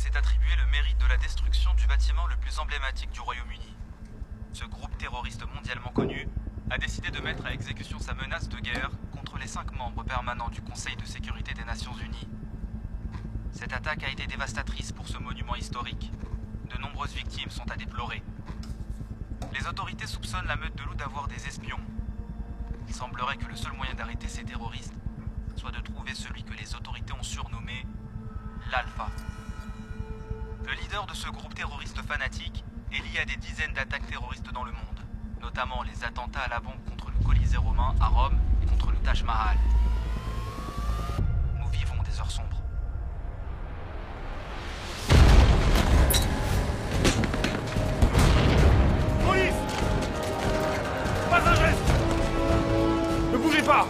s'est attribué le mérite de la destruction du bâtiment le plus emblématique du Royaume-Uni. Ce groupe terroriste mondialement connu a décidé de mettre à exécution sa menace de guerre contre les 5 membres permanents du Conseil de sécurité des Nations Unies. Cette attaque a été dévastatrice pour ce monument historique. De nombreuses victimes sont à déplorer. Les autorités soupçonnent la meute de loups d'avoir des espions. Il semblerait que le seul moyen d'arrêter ces terroristes soit de trouver celui que les autorités ont surnommé l'Alpha. Le leader de ce groupe terroriste fanatique est lié à des dizaines d'attaques terroristes dans le monde, notamment les attentats à la bombe contre le Colisée romain à Rome et contre le Taj Mahal. Nous vivons des heures sombres. Police! Pas un geste! Ne bougez pas!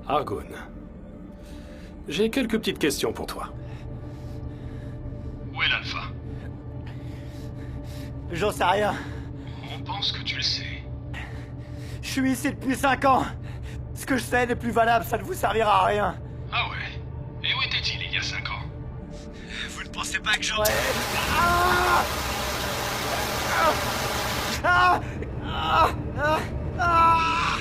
Argun, j'ai quelques petites questions pour toi. Où est l'Alpha? J'en sais rien. On pense que tu le sais. Je suis ici depuis 5 ans. Ce que je sais n'est plus valable, ça ne vous servira à rien. Ah ouais? Et où était-il il y a 5 ans? Vous ne pensez pas que j'aurais... Ah ah ah ah ah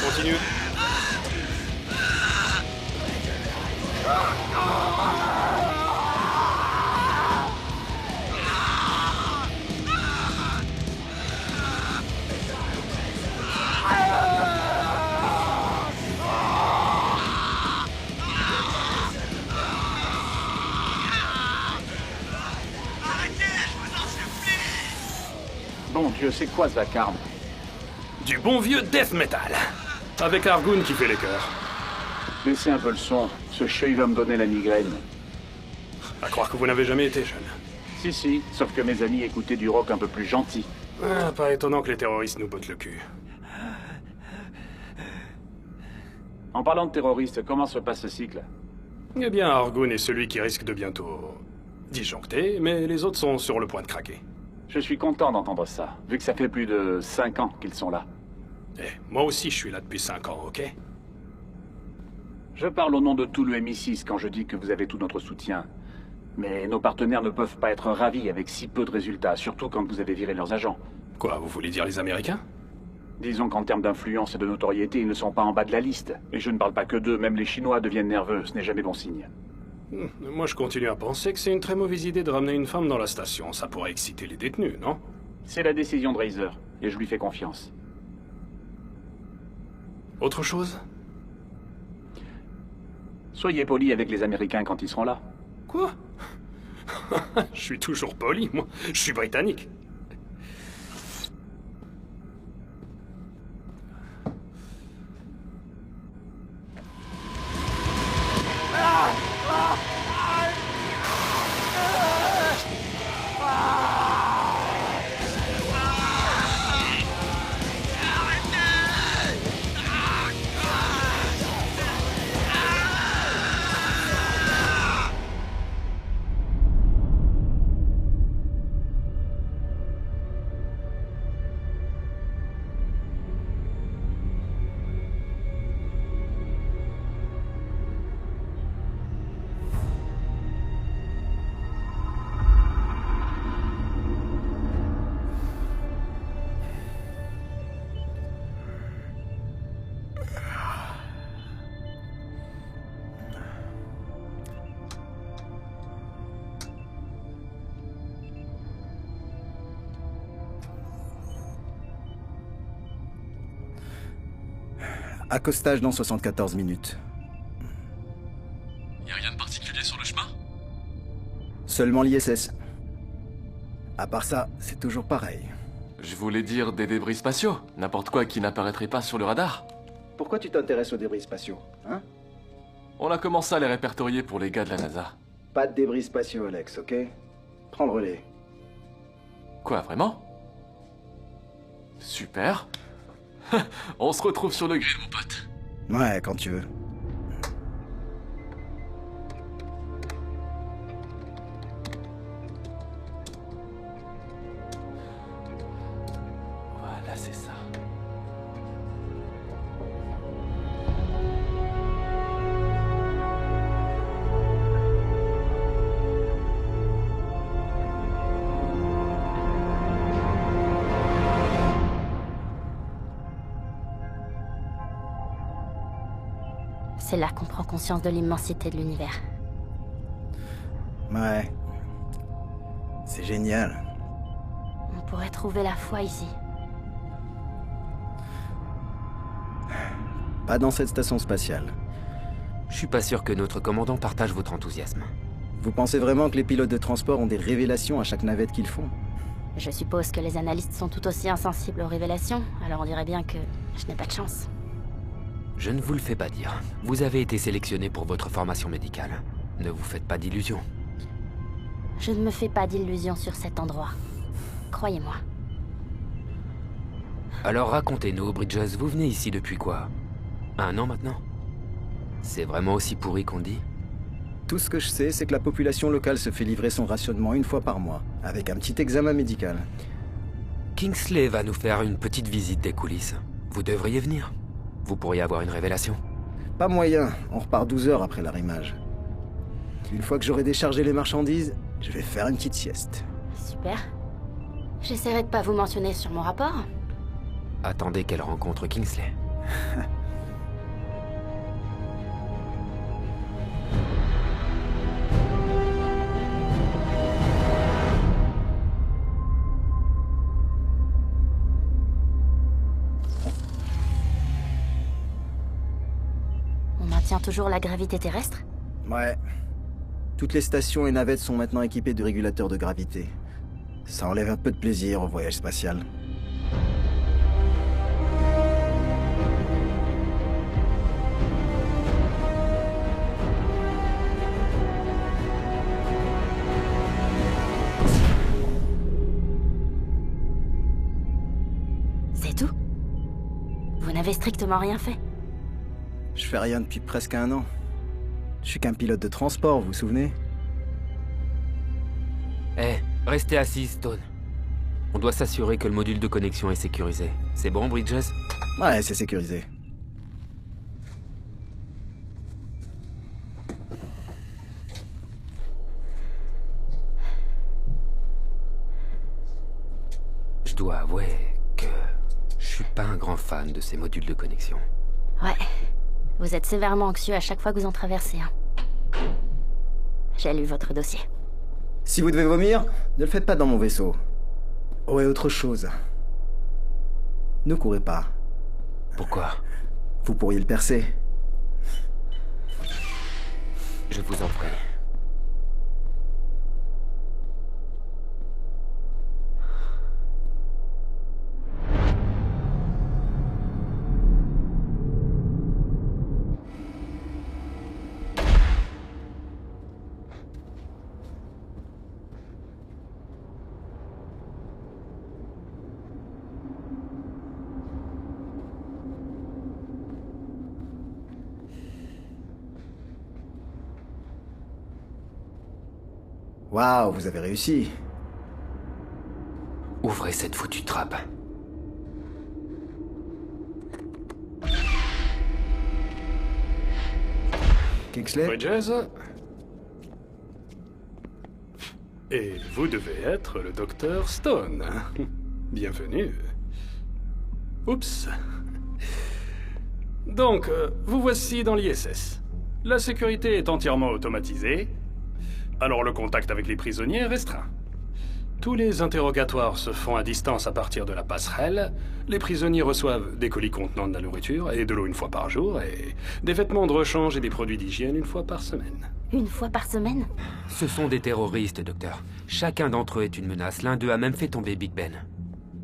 Continue. Bon Dieu, c'est quoi ce vacarme? Du bon vieux death metal. Avec Argun qui fait les chœurs. Laissez un peu le son. Ce cheuil va me donner la migraine. À croire que vous n'avez jamais été jeune. Si, sauf que mes amis écoutaient du rock un peu plus gentil. Ah, pas étonnant que les terroristes nous bottent le cul. En parlant de terroristes, comment se passe ce cycle? Eh bien, Argun est celui qui risque de bientôt disjoncter, mais les autres sont sur le point de craquer. Je suis content d'entendre ça, vu que ça fait plus de 5 ans qu'ils sont là. Eh, moi aussi je suis là depuis 5 ans, ok? Je parle au nom de tout le MI6 quand je dis que vous avez tout notre soutien. Mais nos partenaires ne peuvent pas être ravis avec si peu de résultats, surtout quand vous avez viré leurs agents. Quoi, vous voulez dire les Américains? Disons qu'en termes d'influence et de notoriété, ils ne sont pas en bas de la liste. Et je ne parle pas que d'eux, même les Chinois deviennent nerveux, ce n'est jamais bon signe. Moi je continue à penser que c'est une très mauvaise idée de ramener une femme dans la station. Ça pourrait exciter les détenus, non? C'est la décision de Razer, et je lui fais confiance. Autre chose? Soyez poli avec les Américains quand ils seront là. Quoi? Je suis toujours poli, moi. Je suis britannique. Accostage dans 74 minutes. Y a rien de particulier sur le chemin? Seulement l'ISS. À part ça, c'est toujours pareil. Je voulais dire des débris spatiaux. N'importe quoi qui n'apparaîtrait pas sur le radar. Pourquoi tu t'intéresses aux débris spatiaux, hein? On a commencé à les répertorier pour les gars de la NASA. Pas de débris spatiaux, Alex, ok? Prends le relais. Quoi, vraiment? Super. On se retrouve sur le grill, mon pote. Ouais, quand tu veux. Voilà, c'est ça. C'est là qu'on prend conscience de l'immensité de l'univers. Ouais. C'est génial. On pourrait trouver la foi ici. Pas dans cette station spatiale. Je suis pas sûr que notre commandant partage votre enthousiasme. Vous pensez vraiment que les pilotes de transport ont des révélations à chaque navette qu'ils font? Je suppose que les analystes sont tout aussi insensibles aux révélations, alors on dirait bien que je n'ai pas de chance. Je ne vous le fais pas dire. Vous avez été sélectionné pour votre formation médicale. Ne vous faites pas d'illusions. Je ne me fais pas d'illusions sur cet endroit. Croyez-moi. Alors racontez-nous, Bridges, vous venez ici depuis quoi? 1 an maintenant? C'est vraiment aussi pourri qu'on dit? Tout ce que je sais, c'est que la population locale se fait livrer son rationnement 1 fois par mois, avec un petit examen médical. Kingsley va nous faire une petite visite des coulisses. Vous devriez venir. Vous pourriez avoir une révélation. Pas moyen, on repart 12 heures après l'arrimage. Une fois que j'aurai déchargé les marchandises, je vais faire une petite sieste. Super. J'essaierai de pas vous mentionner sur mon rapport. Attendez qu'elle rencontre Kingsley. On maintient toujours la gravité terrestre? Ouais. Toutes les stations et navettes sont maintenant équipées de régulateurs de gravité. Ça enlève un peu de plaisir au voyage spatial. C'est tout? Vous n'avez strictement rien fait? Je fais rien depuis presque 1 an. Je suis qu'un pilote de transport, vous vous souvenez? Eh, restez assis, Stone. On doit s'assurer que le module de connexion est sécurisé. C'est bon, Bridges? Ouais, c'est sécurisé. Je dois avouer que je suis pas un grand fan de ces modules de connexion. Ouais. Vous êtes sévèrement anxieux à chaque fois que vous en traversez un. J'ai lu votre dossier. Si vous devez vomir, ne le faites pas dans mon vaisseau. Oh, et autre chose. Ne courez pas. Pourquoi? Vous pourriez le percer. Je vous en prie. Waouh, vous avez réussi. Ouvrez cette foutue trappe. Kingsley? Bridges. Et vous devez être le docteur Stone. Bienvenue. Oups. Donc, vous voici dans l'ISS. La sécurité est entièrement automatisée, alors le contact avec les prisonniers est restreint. Tous les interrogatoires se font à distance à partir de la passerelle. Les prisonniers reçoivent des colis contenant de la nourriture et de l'eau une fois par jour, et des vêtements de rechange et des produits d'hygiène une fois par semaine. Une fois par semaine? Ce sont des terroristes, docteur. Chacun d'entre eux est une menace. L'un d'eux a même fait tomber Big Ben.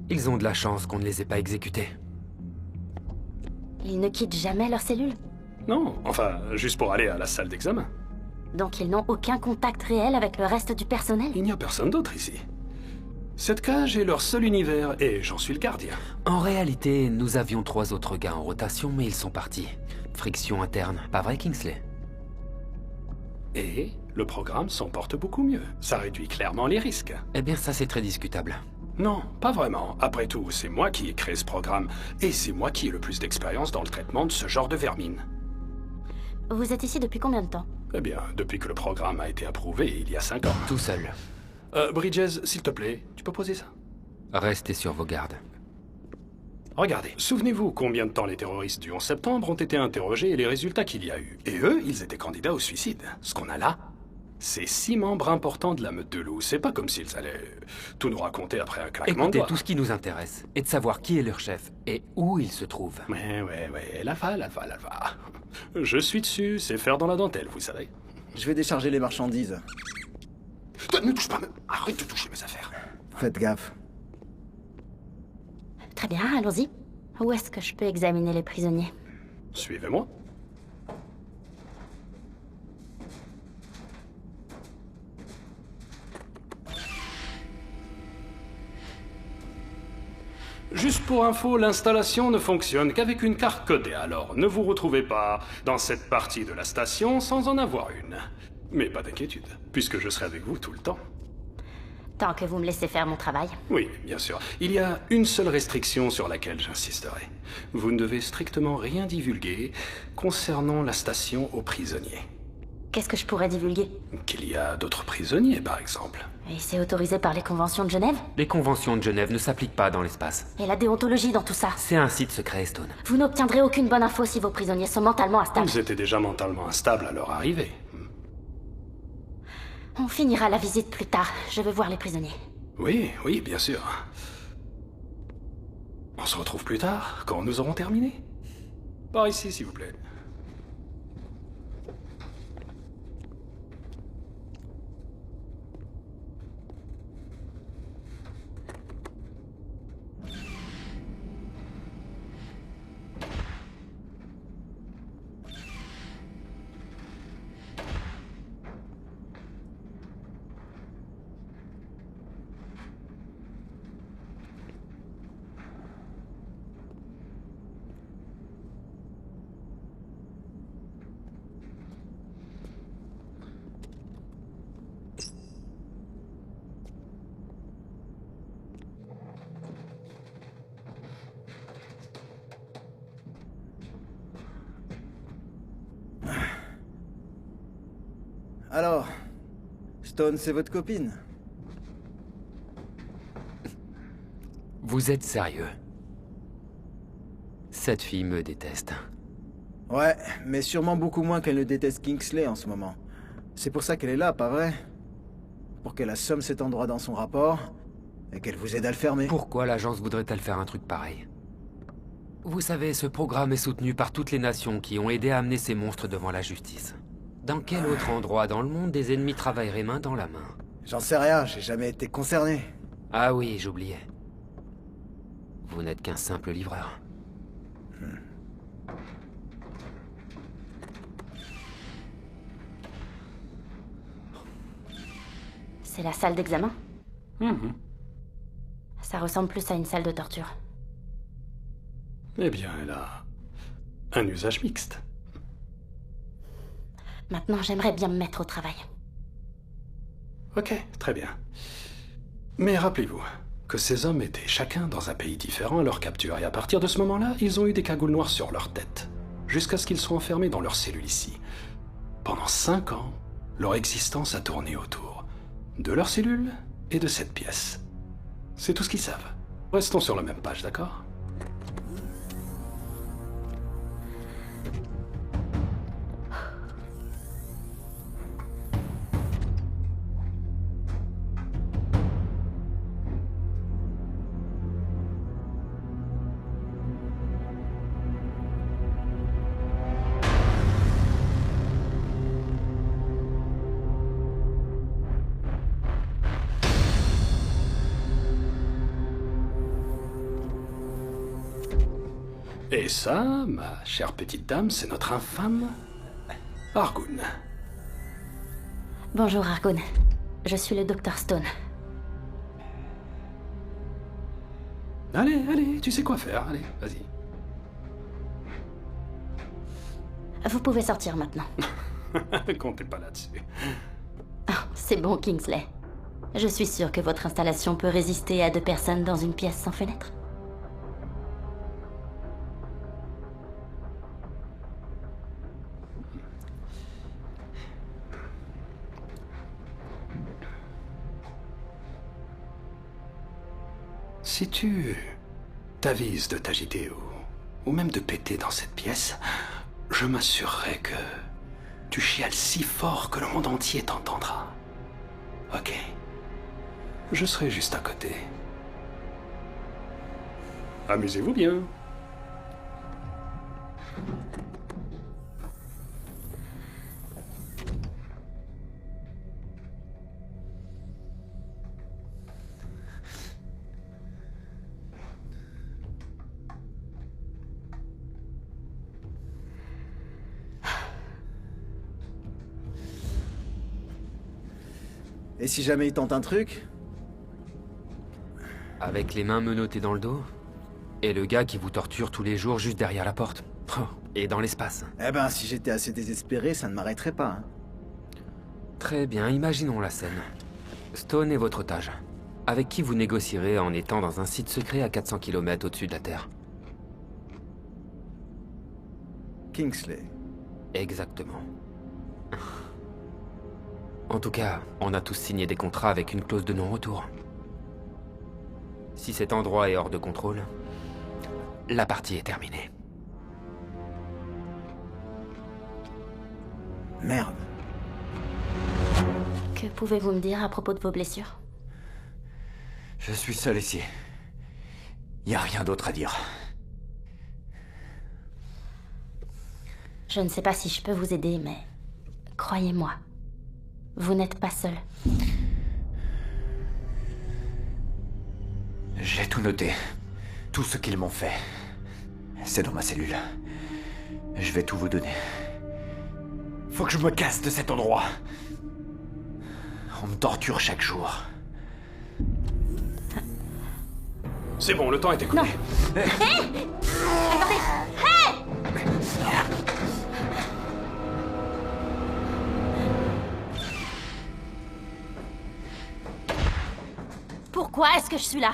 Ils ont de la chance qu'on ne les ait pas exécutés. Ils ne quittent jamais leur cellule? Non, enfin, juste pour aller à la salle d'examen. Donc ils n'ont aucun contact réel avec le reste du personnel? Il n'y a personne d'autre ici. Cette cage est leur seul univers, et j'en suis le gardien. En réalité, nous avions 3 autres gars en rotation, mais ils sont partis. Friction interne, pas vrai, Kingsley? Et le programme s'en porte beaucoup mieux. Ça réduit clairement les risques. Eh bien, ça c'est très discutable. Non, pas vraiment. Après tout, c'est moi qui ai créé ce programme, et c'est moi qui ai le plus d'expérience dans le traitement de ce genre de vermine. Vous êtes ici depuis combien de temps? Eh bien, depuis que le programme a été approuvé, il y a 5 ans. Tout seul. Bridges, s'il te plaît, tu peux poser ça? Restez sur vos gardes. Regardez, souvenez-vous combien de temps les terroristes du 11 septembre ont été interrogés et les résultats qu'il y a eu. Et eux, ils étaient candidats au suicide. Ce qu'on a là, c'est 6 membres importants de la meute de loups. C'est pas comme s'ils allaient tout nous raconter après un claquement de Écoutez, doigts. tout ce qui nous intéresse est de savoir qui est leur chef et où il se trouve. Ouais, la va. Je suis dessus, c'est faire dans la dentelle, vous savez. Je vais décharger les marchandises. Ne touche pas, arrête de toucher mes affaires. Faites gaffe. Très bien, allons-y. Où est-ce que je peux examiner les prisonniers? Suivez-moi. Juste pour info, l'installation ne fonctionne qu'avec une carte codée, alors ne vous retrouvez pas dans cette partie de la station sans en avoir une. Mais pas d'inquiétude, puisque je serai avec vous tout le temps. Tant que vous me laissez faire mon travail. Oui, bien sûr. Il y a une seule restriction sur laquelle j'insisterai. Vous ne devez strictement rien divulguer concernant la station aux prisonniers. Qu'est-ce que je pourrais divulguer? Qu'il y a d'autres prisonniers, par exemple. Et c'est autorisé par les conventions de Genève? Les conventions de Genève ne s'appliquent pas dans l'espace. Et la déontologie dans tout ça? C'est un site secret, Stone. Vous n'obtiendrez aucune bonne info si vos prisonniers sont mentalement instables. Ils étaient déjà mentalement instables à leur arrivée. On finira la visite plus tard. Je veux voir les prisonniers. Oui, bien sûr. On se retrouve plus tard, quand nous aurons terminé. Par ici, s'il vous plaît. Alors, Stone, c'est votre copine? Vous êtes sérieux? Cette fille me déteste. Ouais, mais sûrement beaucoup moins qu'elle ne déteste Kingsley en ce moment. C'est pour ça qu'elle est là, pas vrai? Pour qu'elle assomme cet endroit dans son rapport, et qu'elle vous aide à le fermer. Pourquoi l'agence voudrait-elle faire un truc pareil? Vous savez, ce programme est soutenu par toutes les nations qui ont aidé à amener ces monstres devant la justice. Dans quel autre endroit dans le monde des ennemis travailleraient main dans la main? J'en sais rien, j'ai jamais été concerné. Ah oui, j'oubliais. Vous n'êtes qu'un simple livreur. C'est la salle d'examen? Ça ressemble plus à une salle de torture. Eh bien, elle a un usage mixte. Maintenant, j'aimerais bien me mettre au travail. Ok, très bien. Mais rappelez-vous que ces hommes étaient chacun dans un pays différent à leur capture, et à partir de ce moment-là, ils ont eu des cagoules noires sur leur tête, jusqu'à ce qu'ils soient enfermés dans leur cellule ici. Pendant 5 ans, leur existence a tourné autour de leur cellule et de cette pièce. C'est tout ce qu'ils savent. Restons sur la même page, d'accord ? Et ça, ma chère petite dame, c'est notre infâme Argun. Bonjour Argun. Je suis le Dr Stone. Allez, tu sais quoi faire, allez, vas-y. Vous pouvez sortir maintenant. Comptez pas là-dessus. Oh, c'est bon, Kingsley. Je suis sûre que votre installation peut résister à 2 personnes dans une pièce sans fenêtre. Si tu t'avises de t'agiter ou même de péter dans cette pièce, je m'assurerai que tu chiales si fort que le monde entier t'entendra. Ok. Je serai juste à côté. Amusez-vous bien. Et si jamais il tente un truc? Avec les mains menottées dans le dos? Et le gars qui vous torture tous les jours juste derrière la porte? Oh, et dans l'espace? Eh ben, si j'étais assez désespéré, ça ne m'arrêterait pas. Hein. Très bien, imaginons la scène. Stone est votre otage. Avec qui vous négocierez en étant dans un site secret à 400 km au-dessus de la Terre? Kingsley. Exactement. En tout cas, on a tous signé des contrats avec une clause de non-retour. Si cet endroit est hors de contrôle, la partie est terminée. Merde. Que pouvez-vous me dire à propos de vos blessures? Je suis seul ici. Y a rien d'autre à dire. Je ne sais pas si je peux vous aider, mais croyez-moi, vous n'êtes pas seul. J'ai tout noté. Tout ce qu'ils m'ont fait. C'est dans ma cellule. Je vais tout vous donner. Faut que je me casse de cet endroit. On me torture chaque jour. C'est bon, le temps est écoulé. Non. Hé! Attendez! Hé! Pourquoi est-ce que je suis là?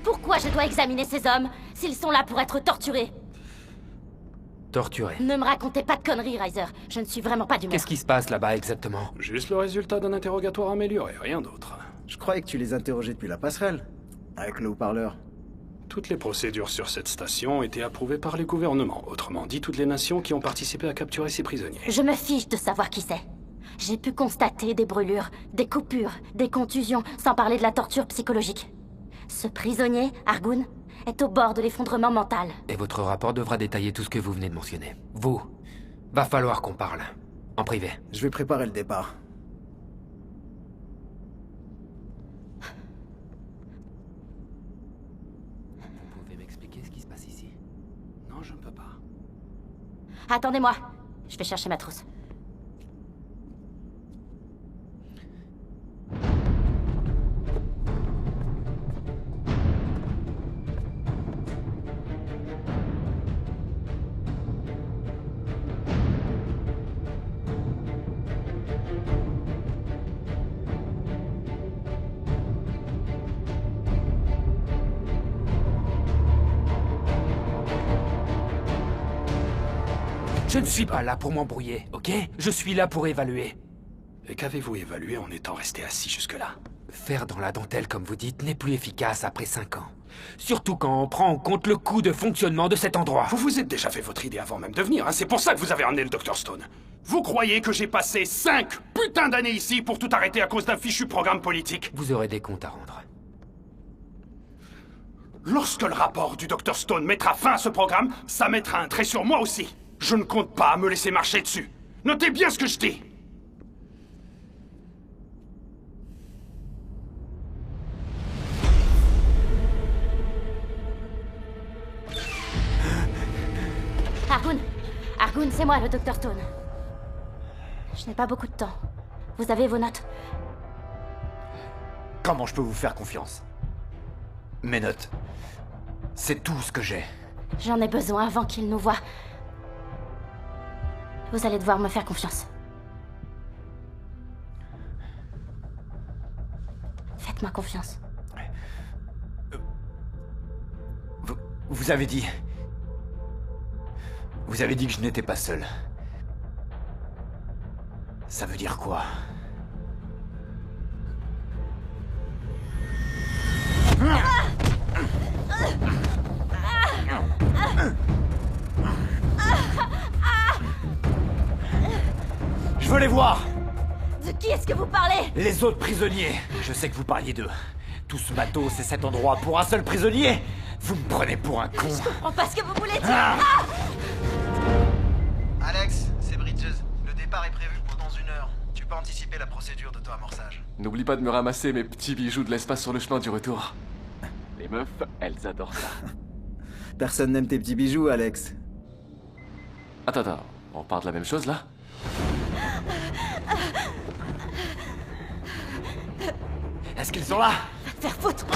Pourquoi je dois examiner ces hommes s'ils sont là pour être torturés? Torturé. Ne me racontez pas de conneries, Reiser. Je ne suis vraiment pas d'humeur. Qu'est-ce qui se passe là-bas exactement? Juste le résultat d'un interrogatoire amélioré, rien d'autre. Je croyais que tu les interrogeais depuis la passerelle. Avec le haut-parleur. Toutes les procédures sur cette station ont été approuvées par les gouvernements. Autrement dit, toutes les nations qui ont participé à capturer ces prisonniers. Je me fiche de savoir qui c'est. J'ai pu constater des brûlures, des coupures, des contusions, sans parler de la torture psychologique. Ce prisonnier, Argun, est au bord de l'effondrement mental. Et votre rapport devra détailler tout ce que vous venez de mentionner. Vous, va falloir qu'on parle. En privé. Je vais préparer le départ. Vous pouvez m'expliquer ce qui se passe ici? Non, je ne peux pas. Attendez-moi. Je vais chercher ma trousse. Je ne suis pas là pour m'embrouiller, ok? Je suis là pour évaluer. Et qu'avez-vous évalué en étant resté assis jusque-là? Faire dans la dentelle, comme vous dites, n'est plus efficace après 5 ans. Surtout quand on prend en compte le coût de fonctionnement de cet endroit. Vous vous êtes déjà fait votre idée avant même de venir, hein? C'est pour ça que vous avez emmené le Dr Stone. Vous croyez que j'ai passé 5 putains d'années ici pour tout arrêter à cause d'un fichu programme politique? Vous aurez des comptes à rendre. Lorsque le rapport du Dr Stone mettra fin à ce programme, ça mettra un trait sur moi aussi. Je ne compte pas me laisser marcher dessus. Notez bien ce que je dis. Argun, c'est moi, le Dr. Stone. Je n'ai pas beaucoup de temps. Vous avez vos notes? Comment je peux vous faire confiance? Mes notes. C'est tout ce que j'ai. J'en ai besoin avant qu'il nous voie. Vous allez devoir me faire confiance. Faites-moi confiance. Vous avez dit... Vous avez dit que je n'étais pas seul. Ça veut dire quoi? Je veux les voir! De qui est-ce que vous parlez? Les autres prisonniers. Je sais que vous parliez d'eux. Tout ce matos et cet endroit pour un seul prisonnier? Vous me prenez pour un con. Je comprends pas ce que vous voulez dire. Alex, c'est Bridges. Le départ est prévu pour dans 1 heure. Tu peux anticiper la procédure d'auto-amorçage. N'oublie pas de me ramasser mes petits bijoux de l'espace sur le chemin du retour. Les meufs, elles adorent ça. Personne n'aime tes petits bijoux, Alex. Attends, on parle de la même chose là? Est-ce qu'ils sont là? Va te faire foutre.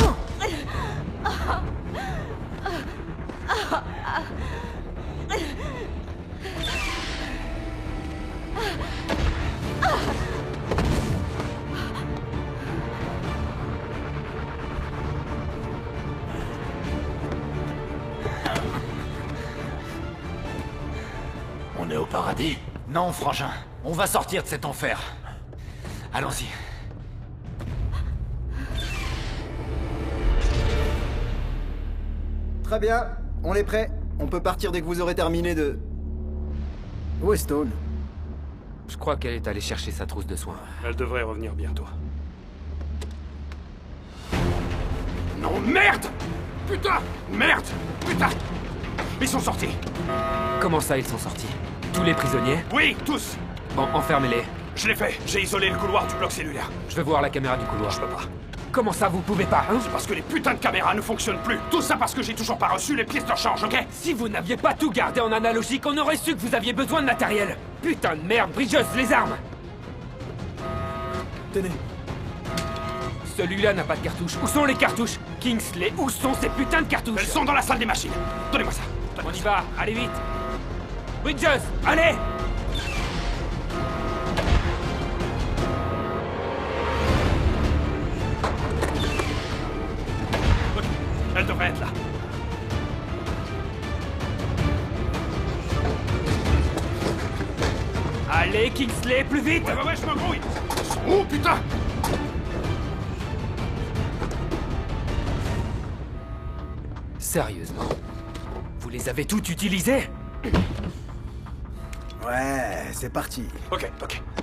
On est au paradis? Non, frangin. On va sortir de cet enfer. Allons-y. Très bien, on est prêt. On peut partir dès que vous aurez terminé de... Où est Stone? Je crois qu'elle est allée chercher sa trousse de soins. Elle devrait revenir bientôt. Non, merde! Putain! Merde! Putain! Ils sont sortis! Comment ça, ils sont sortis? Tous les prisonniers? Oui, tous! Bon, enfermez-les. Je l'ai fait, j'ai isolé le couloir du bloc cellulaire. Je veux voir la caméra du couloir. Je peux pas. Comment ça, vous pouvez pas, hein? C'est parce que les putains de caméras ne fonctionnent plus. Tout ça parce que j'ai toujours pas reçu les pièces de rechange, ok? Si vous n'aviez pas tout gardé en analogique, on aurait su que vous aviez besoin de matériel. Putain de merde, Bridges, les armes! Tenez. Celui-là n'a pas de cartouches. Où sont les cartouches? Kingsley, où sont ces putains de cartouches? Elles sont dans la salle des machines. Donnez-moi ça. On y va, allez vite! Bridges, allez! Elle devrait être là. Allez, Kingsley, plus vite! Ouais, je m'embrouille. Oh putain! Sérieusement? Vous les avez toutes utilisées? Ouais, c'est parti. Ok.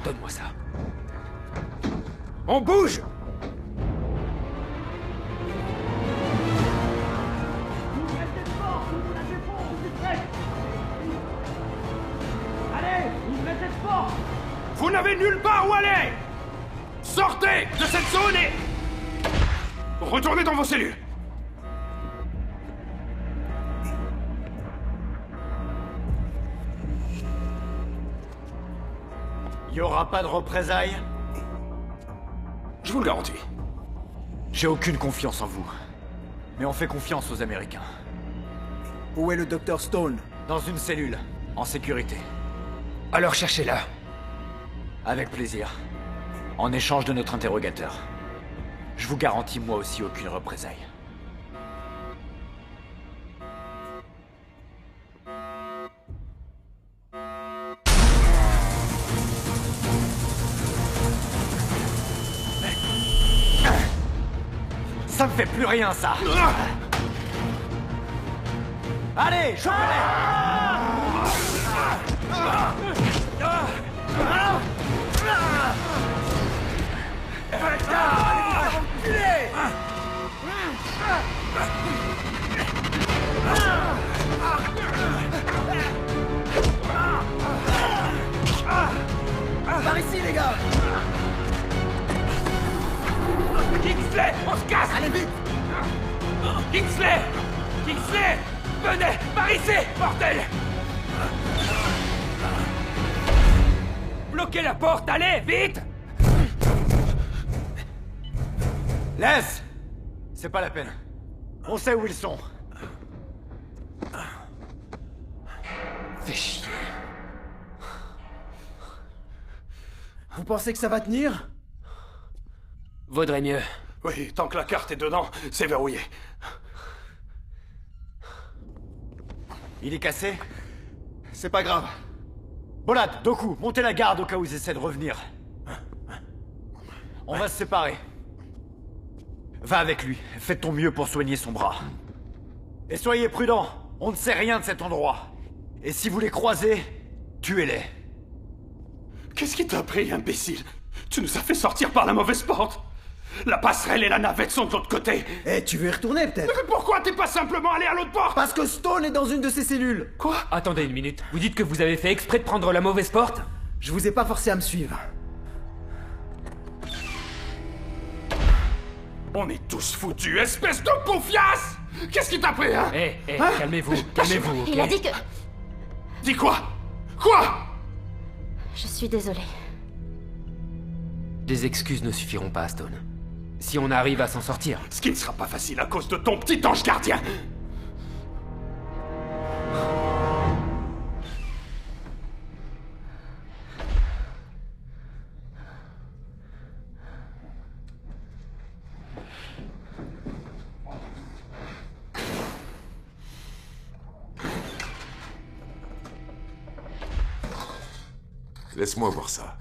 Donne-moi ça. On bouge! Vous n'avez nulle part où aller! Sortez de cette zone et... retournez dans vos cellules! Y aura pas de représailles? Je vous le garantis. J'ai aucune confiance en vous. Mais on fait confiance aux Américains. Où est le Dr. Stone? Dans une cellule, en sécurité. Alors cherchez-la. Avec plaisir. En échange de notre interrogateur. Je vous garantis moi aussi aucune représaille. Ça me fait plus rien, ça! Allez, chopez-les! Par ici, les gars! Kingsley, on se casse! Allez vite! Kingsley! Venez! Par ici, bordel! Bloquez la porte, allez, vite! Laisse! C'est pas la peine. On sait où ils sont. Fais chier. Vous pensez que ça va tenir? Vaudrait mieux. Oui, tant que la carte est dedans, c'est verrouillé. Il est cassé? C'est pas grave. Bolad, Doku, montez la garde au cas où ils essaient de revenir. On va se séparer. Va avec lui, fais de ton mieux pour soigner son bras. Et soyez prudents, on ne sait rien de cet endroit. Et si vous les croisez, tuez-les. Qu'est-ce qui t'a pris, imbécile? Tu nous as fait sortir par la mauvaise porte. La passerelle et la navette sont de l'autre côté. Eh, tu veux y retourner peut-être? Mais pourquoi t'es pas simplement allé à l'autre porte? Parce que Stone est dans une de ses cellules. Quoi? Attendez une minute. Vous dites que vous avez fait exprès de prendre la mauvaise porte? Je vous ai pas forcé à me suivre. On est tous foutus, espèce de poufiasse! Qu'est-ce qui t'a pris, hein? Calmez-vous, calmez-vous, ok? Il a dit que... Dis quoi? Quoi? Je suis désolée. Des excuses ne suffiront pas, Stone. Si on arrive à s'en sortir. Ce qui ne sera pas facile à cause de ton petit ange gardien. Laisse-moi voir ça.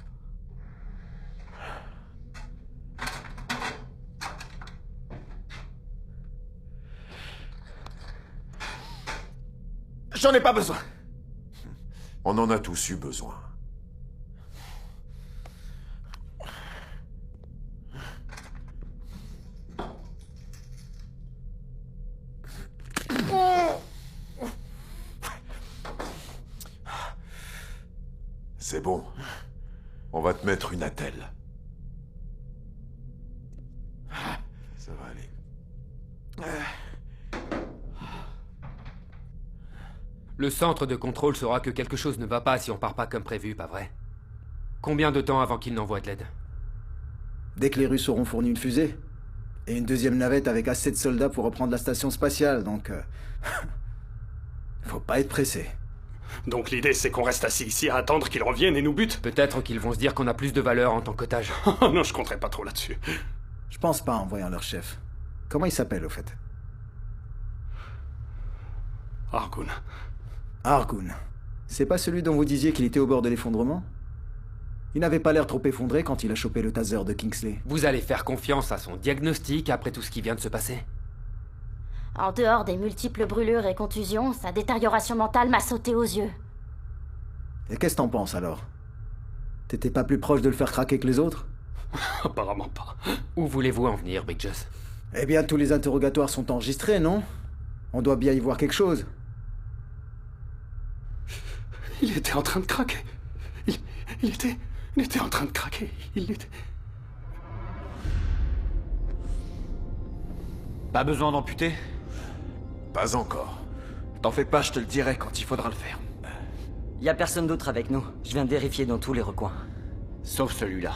J'en ai pas besoin. On en a tous eu besoin. C'est bon. On va te mettre une attelle. Ça va aller. Le centre de contrôle saura que quelque chose ne va pas si on part pas comme prévu, pas vrai? Combien de temps avant qu'il n'envoie de l'aide? Dès que les Russes auront fourni une fusée. Et une deuxième navette avec assez de soldats pour reprendre la station spatiale, donc... Faut pas être pressé. Donc l'idée, c'est qu'on reste assis ici à attendre qu'ils reviennent et nous butent? Peut-être qu'ils vont se dire qu'on a plus de valeur en tant qu'otage. Non, je compterai pas trop là-dessus. Je pense pas en voyant leur chef. Comment il s'appelle, au fait? Argun. Argun. C'est pas celui dont vous disiez qu'il était au bord de l'effondrement? Il n'avait pas l'air trop effondré quand il a chopé le taser de Kingsley. Vous allez faire confiance à son diagnostic après tout ce qui vient de se passer? En dehors des multiples brûlures et contusions, sa détérioration mentale m'a sauté aux yeux. Et qu'est-ce que t'en penses, alors? T'étais pas plus proche de le faire craquer que les autres? Apparemment pas. Où voulez-vous en venir, Bridges? Eh bien, tous les interrogatoires sont enregistrés, non? On doit bien y voir quelque chose. Il était en train de craquer. Il était en train de craquer. Il était... Pas besoin d'amputer? Pas encore. T'en fais pas, je te le dirai quand il faudra le faire. Y a personne d'autre avec nous. Je viens de vérifier dans tous les recoins. Sauf celui-là.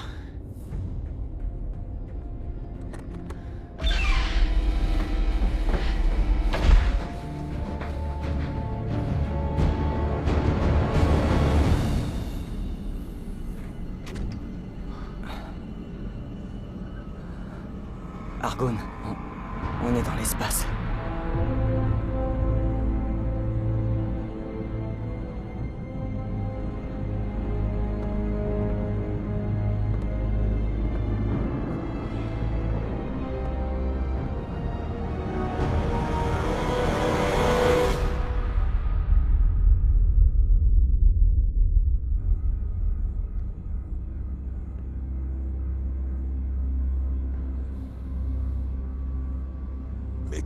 Argun, on est dans l'espace.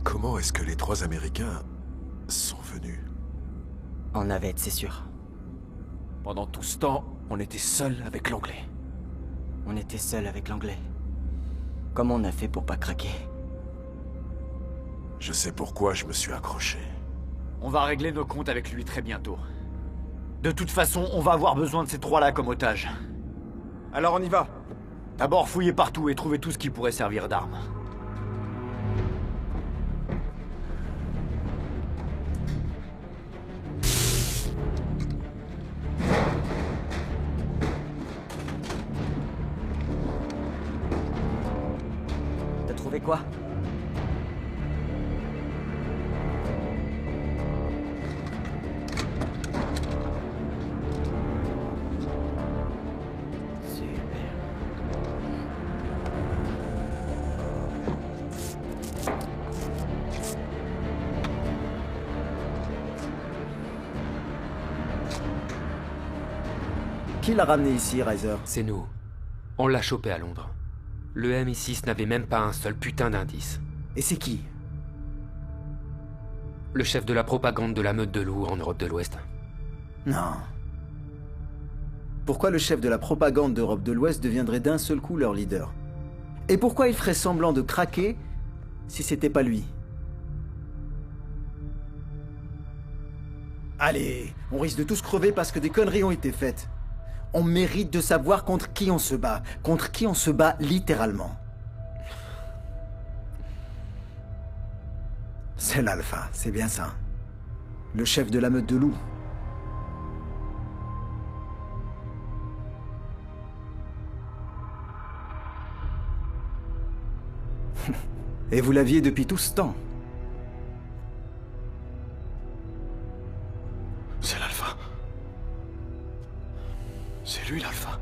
Comment est-ce que les 3 Américains sont venus? En navette, c'est sûr. Pendant tout ce temps, on était seuls avec l'anglais. On était seuls avec l'anglais. Comment on a fait pour pas craquer? Je sais pourquoi je me suis accroché. On va régler nos comptes avec lui très bientôt. De toute façon, on va avoir besoin de ces 3-là comme otages. Alors on y va. D'abord fouillez partout et trouvez tout ce qui pourrait servir d'arme. T'as trouvé quoi? Qui l'a ramené ici, Riser? C'est nous. On l'a chopé à Londres. Le MI6 n'avait même pas un seul putain d'indice. Et c'est qui? Le chef de la propagande de la meute de loups en Europe de l'Ouest. Non. Pourquoi le chef de la propagande d'Europe de l'Ouest deviendrait d'un seul coup leur leader? Et pourquoi il ferait semblant de craquer si c'était pas lui? Allez, on risque de tous crever parce que des conneries ont été faites. On mérite de savoir contre qui on se bat. Contre qui on se bat littéralement. C'est l'Alpha, c'est bien ça. Le chef de la meute de loups. Et vous l'aviez depuis tout ce temps. C'est l'Alpha. C'est lui l'Alpha.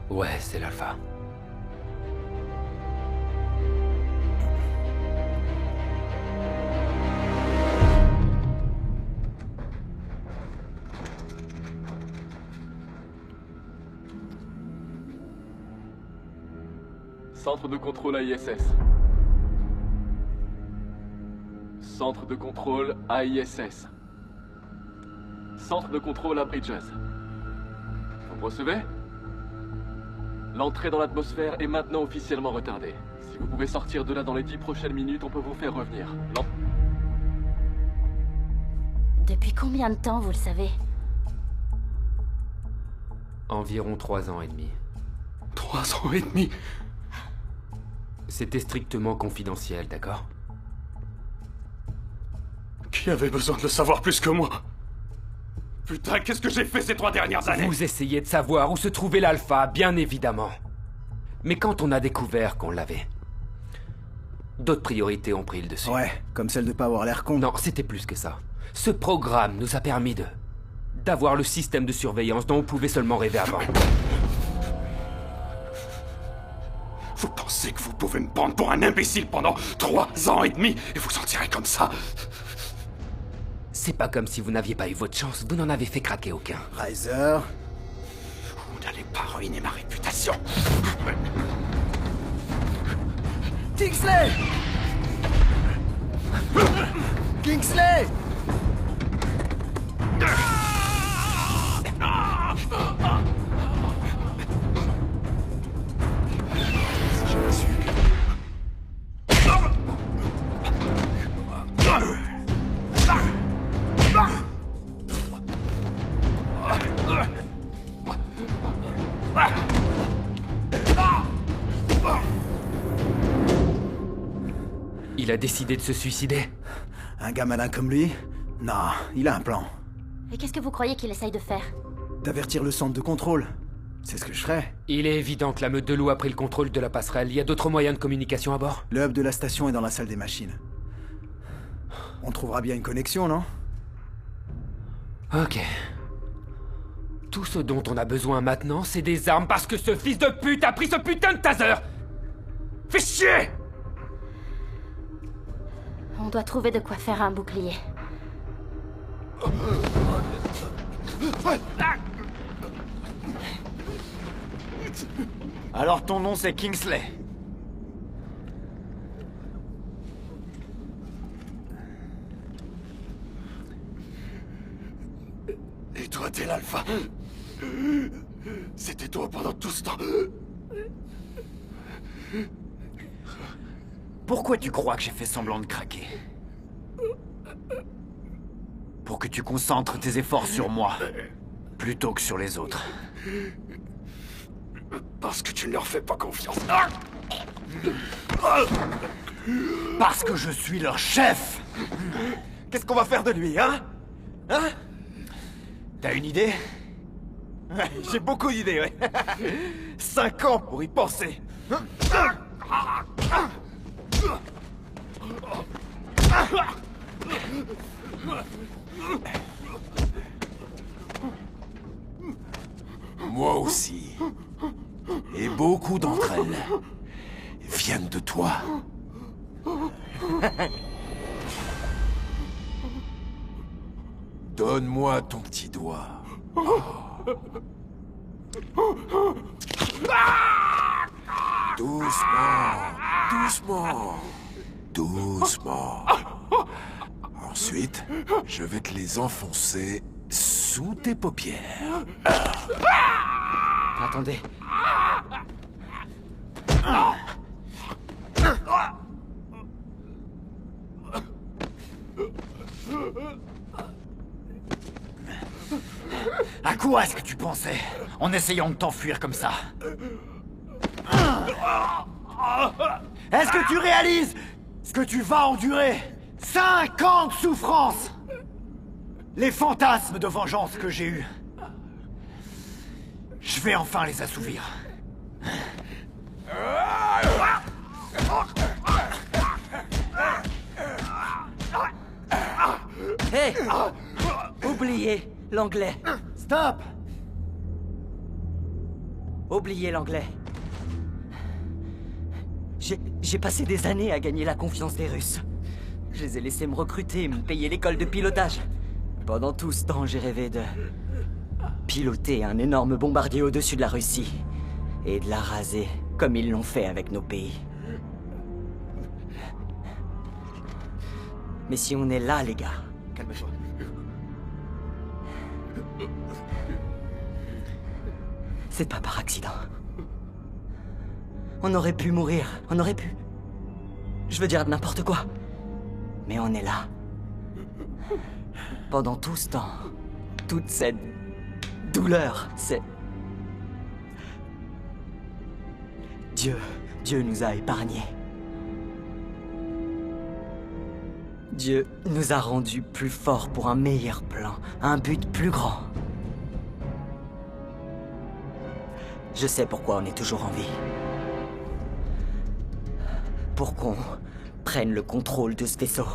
Ouais, c'est l'Alpha. Centre de contrôle AISS. Centre de contrôle AISS. Centre de contrôle à Bridges. Vous me recevez? L'entrée dans l'atmosphère est maintenant officiellement retardée. Si vous pouvez sortir de là dans les 10 prochaines minutes, on peut vous faire revenir. Depuis combien de temps, vous le savez? Environ 3 ans et demi. 3 ans et demi? C'était strictement confidentiel, d'accord? Qui avait besoin de le savoir plus que moi? Putain, qu'est-ce que j'ai fait ces 3 dernières années? Vous essayez de savoir où se trouvait l'Alpha, bien évidemment. Mais quand on a découvert qu'on l'avait, d'autres priorités ont pris le dessus. Ouais, comme celle de pas avoir l'air con. Non, c'était plus que ça. Ce programme nous a permis d'avoir le système de surveillance dont on pouvait seulement rêver avant. Vous pensez que vous pouvez me prendre pour un imbécile pendant 3 ans et demi et vous en tirez comme ça? C'est pas comme si vous n'aviez pas eu votre chance, vous n'en avez fait craquer aucun. Riser... Vous n'allez pas ruiner ma réputation. Kingsley! Kingsley! Il a décidé de se suicider. Un gars malin comme lui? Non, il a un plan. Et qu'est-ce que vous croyez qu'il essaye de faire? D'avertir le centre de contrôle. C'est ce que je ferais. Il est évident que la meute de loup a pris le contrôle de la passerelle. Il y a d'autres moyens de communication à bord? Le hub de la station est dans la salle des machines. On trouvera bien une connexion, non? Ok. Tout ce dont on a besoin maintenant, c'est des armes parce que ce fils de pute a pris ce putain de taser! Fais chier! On doit trouver de quoi faire un bouclier. Alors ton nom c'est Kingsley. Et toi, t'es l'Alpha. C'était toi pendant tout ce temps. Pourquoi tu crois que j'ai fait semblant de craquer? pour que tu concentres tes efforts sur moi, plutôt que sur les autres. Parce que tu ne leur fais pas confiance. Parce que je suis leur chef. Qu'est-ce qu'on va faire de lui, hein? Hein? T'as une idée? Ouais, j'ai beaucoup d'idées, ouais. 5 ans pour y penser. Moi aussi. Et beaucoup d'entre elles viennent de toi. Donne-moi ton petit doigt. Doucement, doucement, doucement. Ensuite, je vais te les enfoncer sous tes paupières. Attendez. À quoi est-ce que tu pensais, en essayant de t'enfuir comme ça? Est-ce que tu réalises ce que tu vas endurer? 5 ans de souffrance! Les fantasmes de vengeance que j'ai eus. Je vais enfin les assouvir. Hé! Oubliez l'anglais. Stop! Oubliez l'anglais. J'ai passé des années à gagner la confiance des Russes. Je les ai laissés me recruter et me payer l'école de pilotage. Pendant tout ce temps, j'ai rêvé de piloter un énorme bombardier au-dessus de la Russie et de la raser comme ils l'ont fait avec nos pays. Mais si on est là, les gars... Calme-toi. C'est pas par accident. On aurait pu mourir, on aurait pu. Je veux dire n'importe quoi. Mais on est là. Pendant tout ce temps, toute cette douleur, c'est... Dieu nous a épargnés. Dieu nous a rendus plus forts pour un meilleur plan, un but plus grand. Je sais pourquoi on est toujours en vie. Pour qu'on prenne le contrôle de ce vaisseau.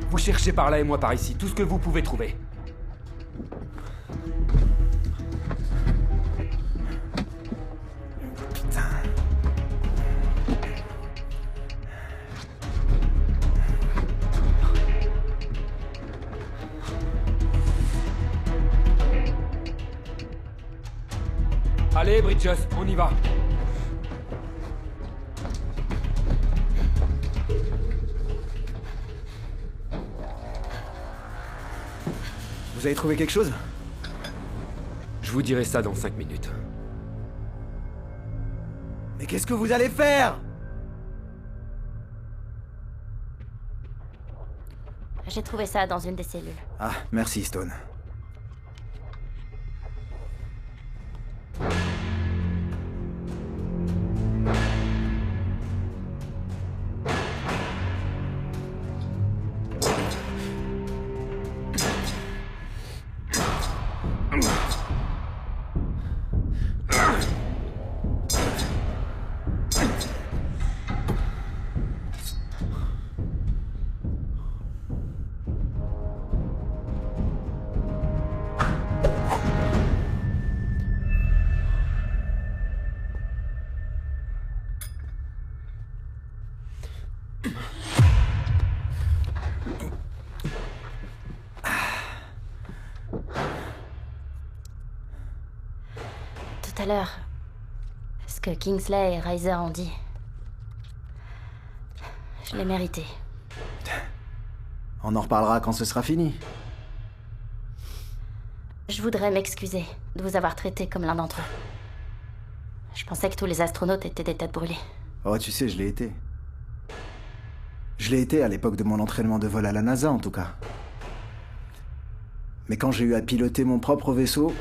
Vous cherchez par là et moi par ici, tout ce que vous pouvez trouver. Allez, Bridges, on y va. Vous avez trouvé quelque chose? Je vous dirai ça dans 5 minutes. Mais qu'est-ce que vous allez faire? J'ai trouvé ça dans une des cellules. Ah, merci, Stone. Tout à l'heure, ce que Kingsley et Reiser ont dit, je l'ai mérité. On en reparlera quand ce sera fini. Je voudrais m'excuser de vous avoir traité comme l'un d'entre eux. Je pensais que tous les astronautes étaient des têtes brûlées. Oh, tu sais, je l'ai été. Je l'ai été à l'époque de mon entraînement de vol à la NASA, en tout cas. Mais quand j'ai eu à piloter mon propre vaisseau,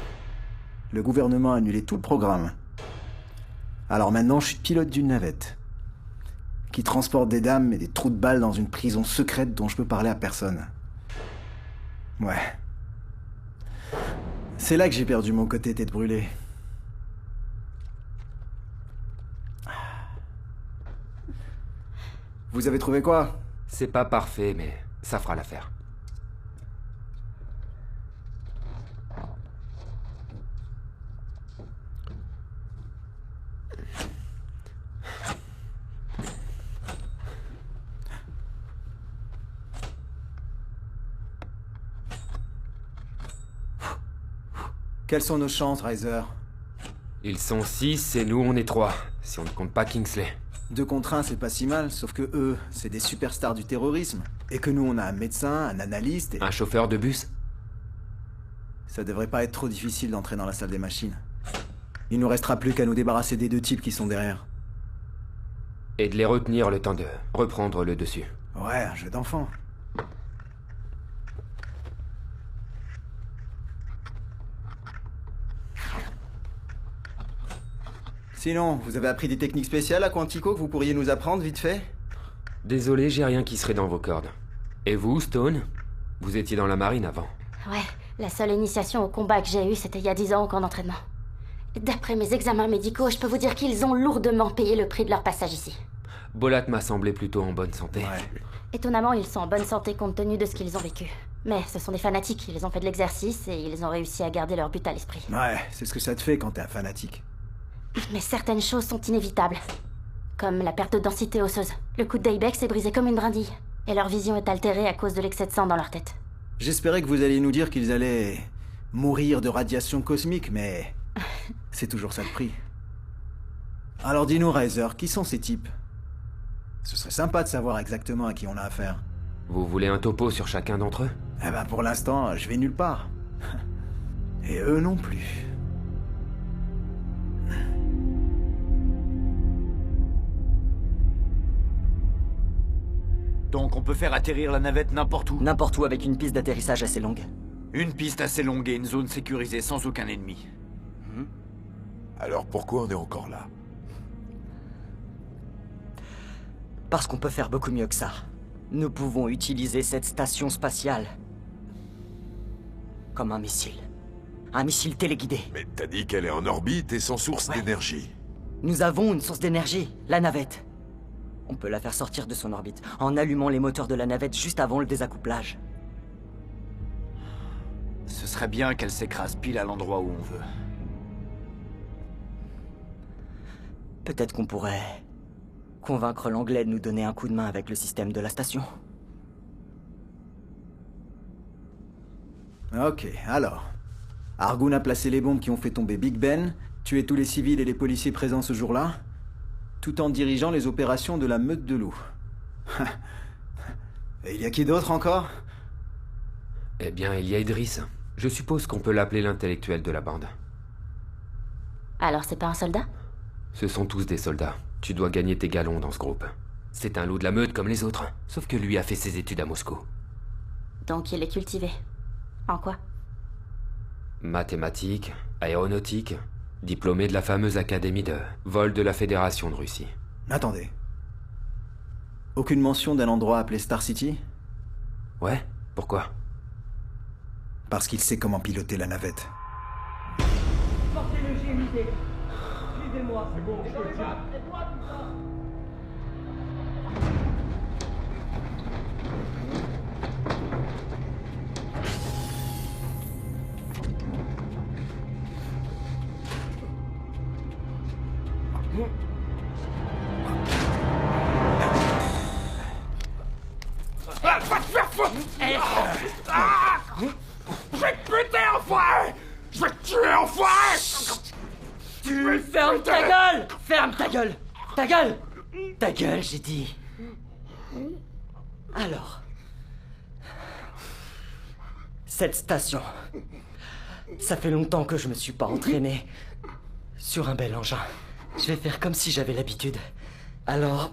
le gouvernement a annulé tout le programme. Alors maintenant, je suis pilote d'une navette qui transporte des dames et des trous de balles dans une prison secrète dont je peux parler à personne. Ouais. C'est là que j'ai perdu mon côté tête brûlée. Vous avez trouvé quoi? C'est pas parfait, mais ça fera l'affaire. Quelles sont nos chances, Riser? Ils sont 6 et nous on est 3, si on ne compte pas Kingsley. 2 contre 1, c'est pas si mal, sauf que eux, c'est des superstars du terrorisme. Et que nous, on a un médecin, un analyste et... Un chauffeur de bus? Ça devrait pas être trop difficile d'entrer dans la salle des machines. Il nous restera plus qu'à nous débarrasser des 2 types qui sont derrière. Et de les retenir le temps de reprendre le dessus. Ouais, un jeu d'enfant. Sinon, vous avez appris des techniques spéciales à Quantico que vous pourriez nous apprendre vite fait? Désolé, j'ai rien qui serait dans vos cordes. Et vous, Stone? Vous étiez dans la marine avant. Ouais, la seule initiation au combat que j'ai eue, c'était il y a 10 ans au camp d'entraînement. D'après mes examens médicaux, je peux vous dire qu'ils ont lourdement payé le prix de leur passage ici. Bolat m'a semblé plutôt en bonne santé. Ouais. Étonnamment, ils sont en bonne santé compte tenu de ce qu'ils ont vécu. Mais ce sont des fanatiques, ils ont fait de l'exercice et ils ont réussi à garder leur but à l'esprit. Ouais, c'est ce que ça te fait quand t'es un fanatique. Mais certaines choses sont inévitables. Comme la perte de densité osseuse. Le coup de Daybex est brisé comme une brindille. Et leur vision est altérée à cause de l'excès de sang dans leur tête. J'espérais que vous alliez nous dire qu'ils allaient mourir de radiation cosmique, mais c'est toujours ça le prix. Alors dis-nous, Riser, qui sont ces types? Ce serait sympa de savoir exactement à qui on a affaire. Vous voulez un topo sur chacun d'entre eux? Eh ben pour l'instant, je vais nulle part. Et eux non plus. Donc on peut faire atterrir la navette n'importe où? N'importe où avec une piste d'atterrissage assez longue. Une piste assez longue et une zone sécurisée sans aucun ennemi. Alors pourquoi on est encore là? Parce qu'on peut faire beaucoup mieux que ça. Nous pouvons utiliser cette station spatiale comme un missile. Un missile téléguidé. Mais t'as dit qu'elle est en orbite et sans source d'énergie. Nous avons une source d'énergie, la navette. On peut la faire sortir de son orbite en allumant les moteurs de la navette juste avant le désaccouplage. Ce serait bien qu'elle s'écrase pile à l'endroit où on veut. Peut-être qu'on pourrait convaincre l'anglais de nous donner un coup de main avec le système de la station. Ok, alors. Argoun a placé les bombes qui ont fait tomber Big Ben, tué tous les civils et les policiers présents ce jour-là, tout en dirigeant les opérations de la meute de loups. Et il y a qui d'autre encore? Eh bien, il y a Idriss. Je suppose qu'on peut l'appeler l'intellectuel de la bande. Alors c'est pas un soldat? Ce sont tous des soldats. Tu dois gagner tes galons dans ce groupe. C'est un loup de la meute comme les autres, sauf que lui a fait ses études à Moscou. Donc il est cultivé. En quoi? Mathématiques, aéronautique, diplômé de la fameuse académie de vol de la Fédération de Russie. Attendez. Aucune mention d'un endroit appelé Star City? Ouais, pourquoi? Parce qu'il sait comment piloter la navette. Sortez le GMID. Suivez-moi. C'est bon, je te tiens. Va te faire foutre! Ah! Je vais te buter, enfoiré! Je vais te tuer, enfoiré! Tu fermes ta gueule! Ferme ta gueule! Ta gueule! Ta gueule, j'ai dit. Alors... Cette station... Ça fait longtemps que je me suis pas entraîné sur un bel engin. Je vais faire comme si j'avais l'habitude. Alors...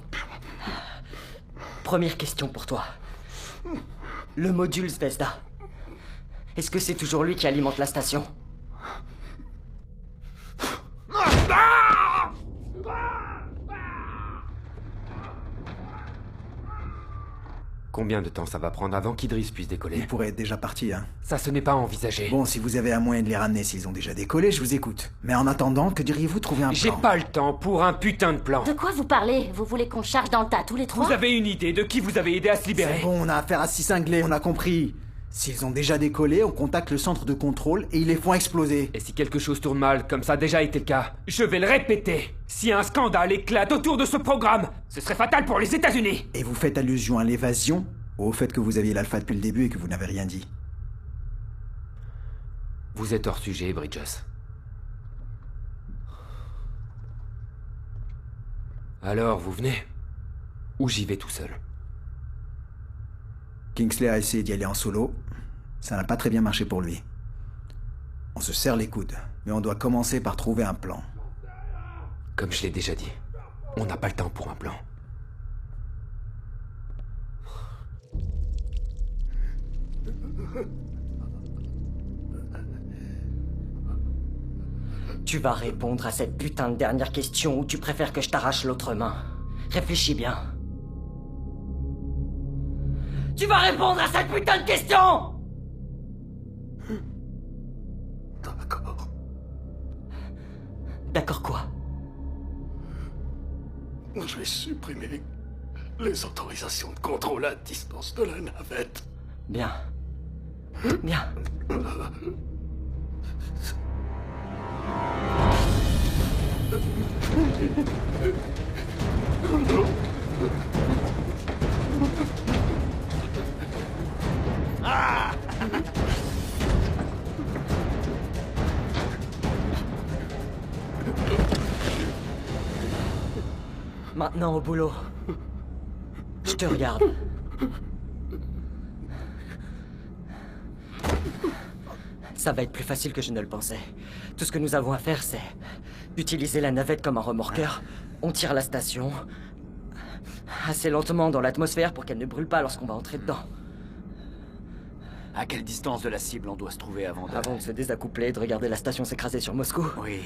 Première question pour toi. Le module Zvezda. Est-ce que c'est toujours lui qui alimente la station? Combien de temps ça va prendre avant qu'Idris puisse décoller? Il pourrait être déjà parti, hein. Ça, ce n'est pas envisagé. Bon, si vous avez un moyen de les ramener s'ils ont déjà décollé, je vous écoute. Mais en attendant, que diriez-vous de trouver un plan? J'ai pas le temps pour un putain de plan. De quoi vous parlez? Vous voulez qu'on charge dans le tas tous les trois? Vous avez une idée de qui vous avez aidé à se libérer? C'est bon, on a affaire à 6 cinglés, on a compris. S'ils ont déjà décollé, on contacte le centre de contrôle et ils les font exploser. Et si quelque chose tourne mal, comme ça a déjà été le cas, je vais le répéter. Si un scandale éclate autour de ce programme, ce serait fatal pour les États-Unis. Et vous faites allusion à l'évasion ou au fait que vous aviez l'alpha depuis le début et que vous n'avez rien dit? Vous êtes hors sujet, Bridges. Alors, vous venez? Ou j'y vais tout seul? Kingsley a essayé d'y aller en solo. Ça n'a pas très bien marché pour lui. On se serre les coudes, mais on doit commencer par trouver un plan. Comme je l'ai déjà dit, on n'a pas le temps pour un plan. Tu vas répondre à cette putain de dernière question ou tu préfères que je t'arrache l'autre main? Réfléchis bien. Tu vas répondre à cette putain de question! D'accord. D'accord quoi? Je vais supprimer les autorisations de contrôle à distance de la navette. Bien. Bien. Maintenant au boulot. Je te regarde. Ça va être plus facile que je ne le pensais. Tout ce que nous avons à faire, c'est utiliser la navette comme un remorqueur. On tire la station assez lentement dans l'atmosphère pour qu'elle ne brûle pas lorsqu'on va entrer dedans. À quelle distance de la cible on doit se trouver avant de... Avant de se désaccoupler et de regarder la station s'écraser sur Moscou? Oui.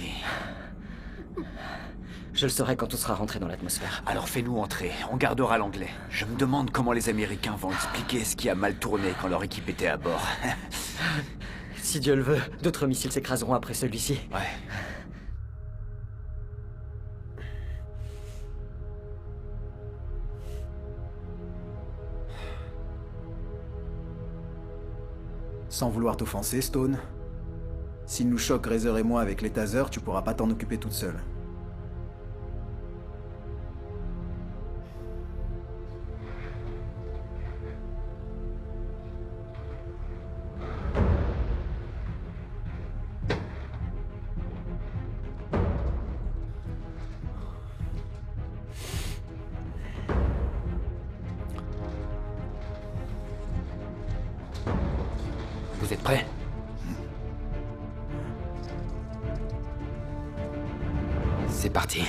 Je le saurai quand on sera rentré dans l'atmosphère. Alors fais-nous entrer, on gardera l'anglais. Je me demande comment les Américains vont expliquer ce qui a mal tourné quand leur équipe était à bord. Si Dieu le veut, d'autres missiles s'écraseront après celui-ci. Ouais. Sans vouloir t'offenser, Stone, s'il nous choque Razor et moi avec les tasers, tu pourras pas t'en occuper toute seule. Vous êtes prêts? C'est parti.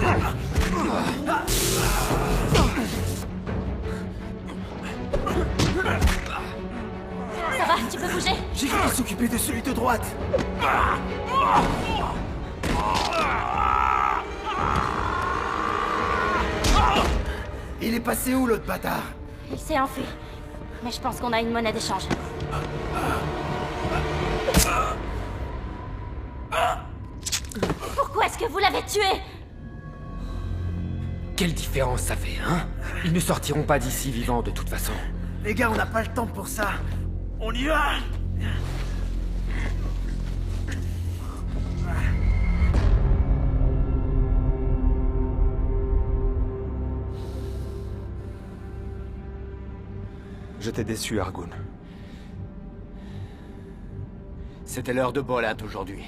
Ça va, tu peux bouger? J'ai cru s'occuper de celui de droite. Il est passé où, l'autre bâtard? Il s'est enfui. Mais je pense qu'on a une monnaie d'échange. Pourquoi est-ce que vous l'avez tué? Quelle différence ça fait, hein? Ils ne sortiront pas d'ici vivants de toute façon. Les gars, on n'a pas le temps pour ça. On y va! Je t'ai déçu, Argun. C'était l'heure de Bolat aujourd'hui.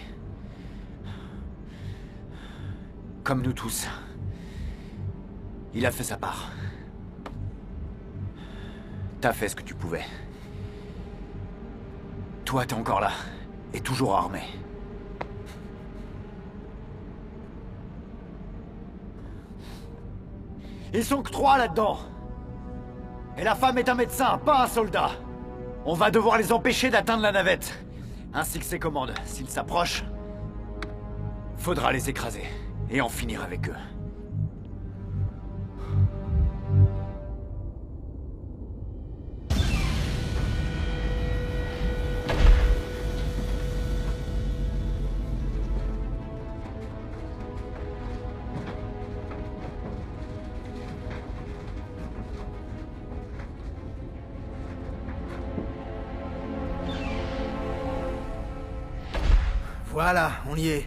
Comme nous tous. Il a fait sa part. T'as fait ce que tu pouvais. Toi, t'es encore là. Et toujours armé. Ils sont que 3 là-dedans. Et la femme est un médecin, pas un soldat. On va devoir les empêcher d'atteindre la navette. Ainsi que ses commandes. S'ils s'approchent, faudra les écraser. Et en finir avec eux. Voilà, on y est.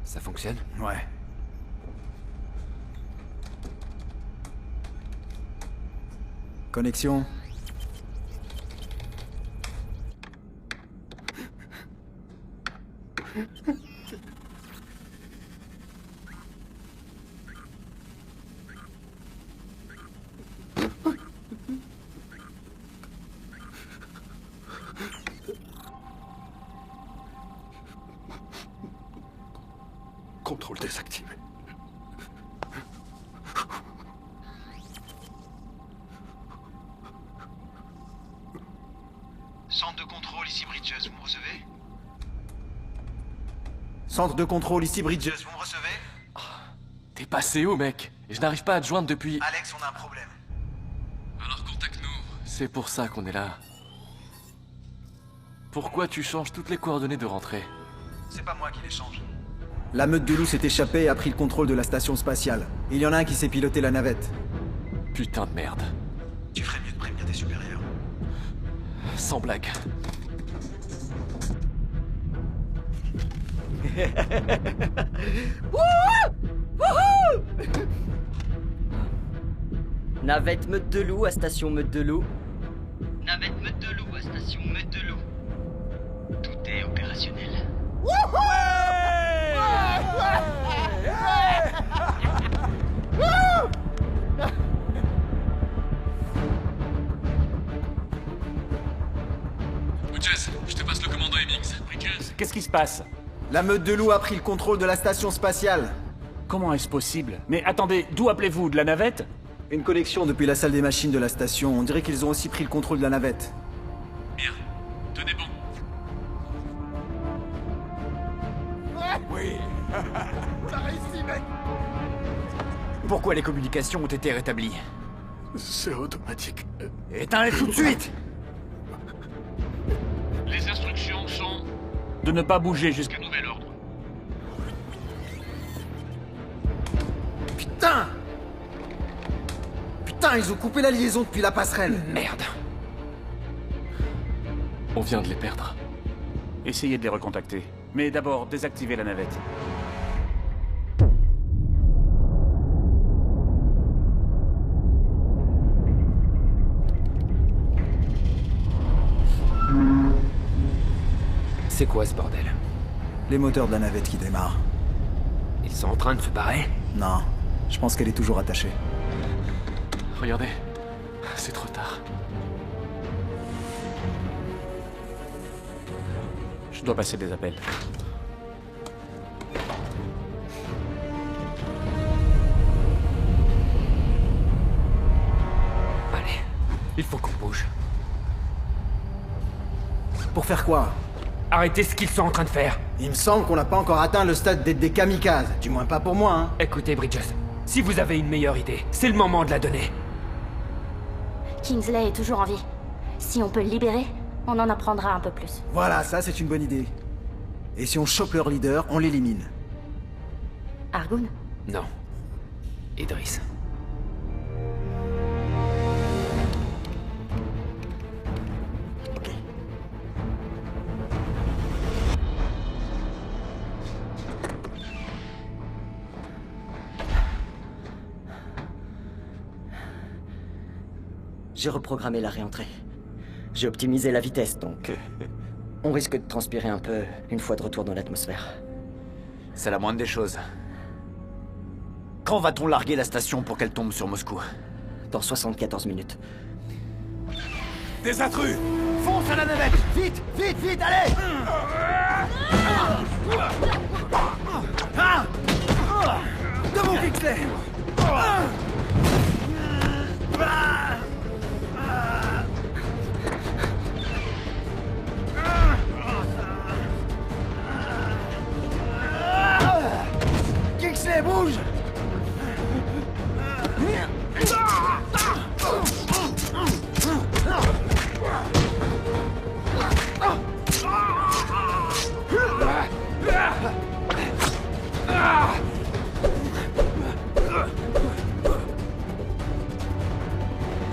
Ça fonctionne? Ouais. Connexion. Contrôle désactivé. Centre de contrôle, ici Bridges, vous me recevez? Centre de contrôle, ici Bridges. Vous me recevez? T'es passé où, mec? Je n'arrive pas à te joindre depuis... Alex, on a un problème. Alors contacte-nous. C'est pour ça qu'on est là. Pourquoi tu changes toutes les coordonnées de rentrée? C'est pas moi qui les change. La meute de loups s'est échappée et a pris le contrôle de la station spatiale. Il y en a un qui sait piloter la navette. Putain de merde. Tu ferais mieux de prévenir tes supérieurs. Sans blague. Navette meute de loup à station meute de loup. Navette meute de loup à station meute de loup. Tout est opérationnel. Bridges, je te passe le commandant Hemmings. Bridges. Qu'est-ce qui se passe? La meute de loups a pris le contrôle de la station spatiale. Comment est-ce possible? Mais attendez, d'où appelez-vous? De la navette? Une connexion depuis la salle des machines de la station. On dirait qu'ils ont aussi pris le contrôle de la navette. Bien. Tenez bon. Oui. T'as réussi, mec. Pourquoi les communications ont été rétablies? C'est automatique. Éteins-les tout de suite! Les instructions sont... De ne pas bouger jusqu'à... nouvel ordre. Putain! Putain, ils ont coupé la liaison depuis la passerelle. Merde. On vient de les perdre. Essayez de les recontacter. Mais d'abord, désactivez la navette. C'est quoi ce bordel? Les moteurs de la navette qui démarrent. Ils sont en train de se barrer? Non, je pense qu'elle est toujours attachée. Regardez. C'est trop tard. Je dois passer des appels. Allez, il faut qu'on bouge. Pour faire quoi? Arrêtez ce qu'ils sont en train de faire. Il me semble qu'on n'a pas encore atteint le stade d'être des kamikazes. Du moins pas pour moi, hein. Écoutez, Bridges, si vous avez une meilleure idée, c'est le moment de la donner. Kingsley est toujours en vie. Si on peut le libérer, on en apprendra un peu plus. Voilà, ça c'est une bonne idée. Et si on chope leur leader, on l'élimine. Argun? Non. Idriss. J'ai reprogrammé la réentrée. J'ai optimisé la vitesse, donc... on risque de transpirer un peu une fois de retour dans l'atmosphère. C'est la moindre des choses. Quand va-t-on larguer la station pour qu'elle tombe sur Moscou? Dans 74 minutes. Des intrus! Fonce à la navette! Vite, vite, vite, allez! Debout, Kingsley! Kingsley, bouge!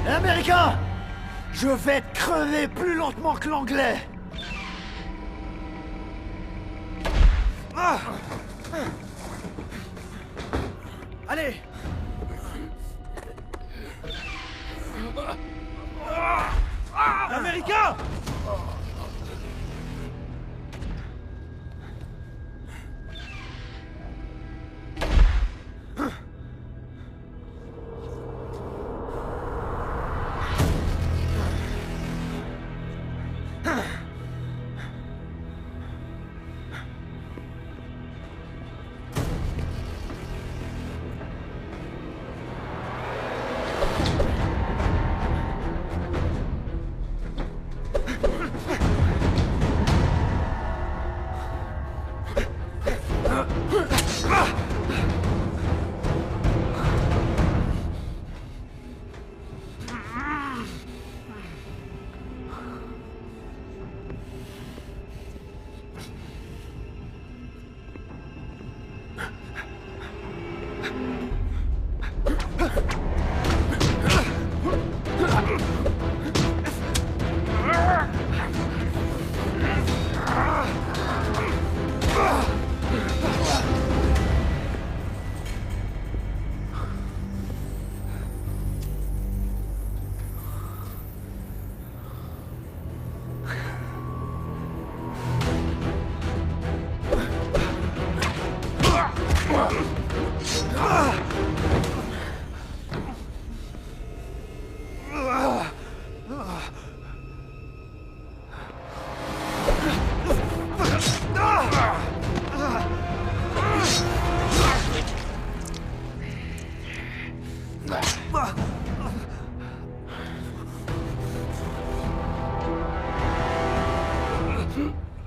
Américain! Je vais te crever plus lentement que l'anglais! Allez! Américain!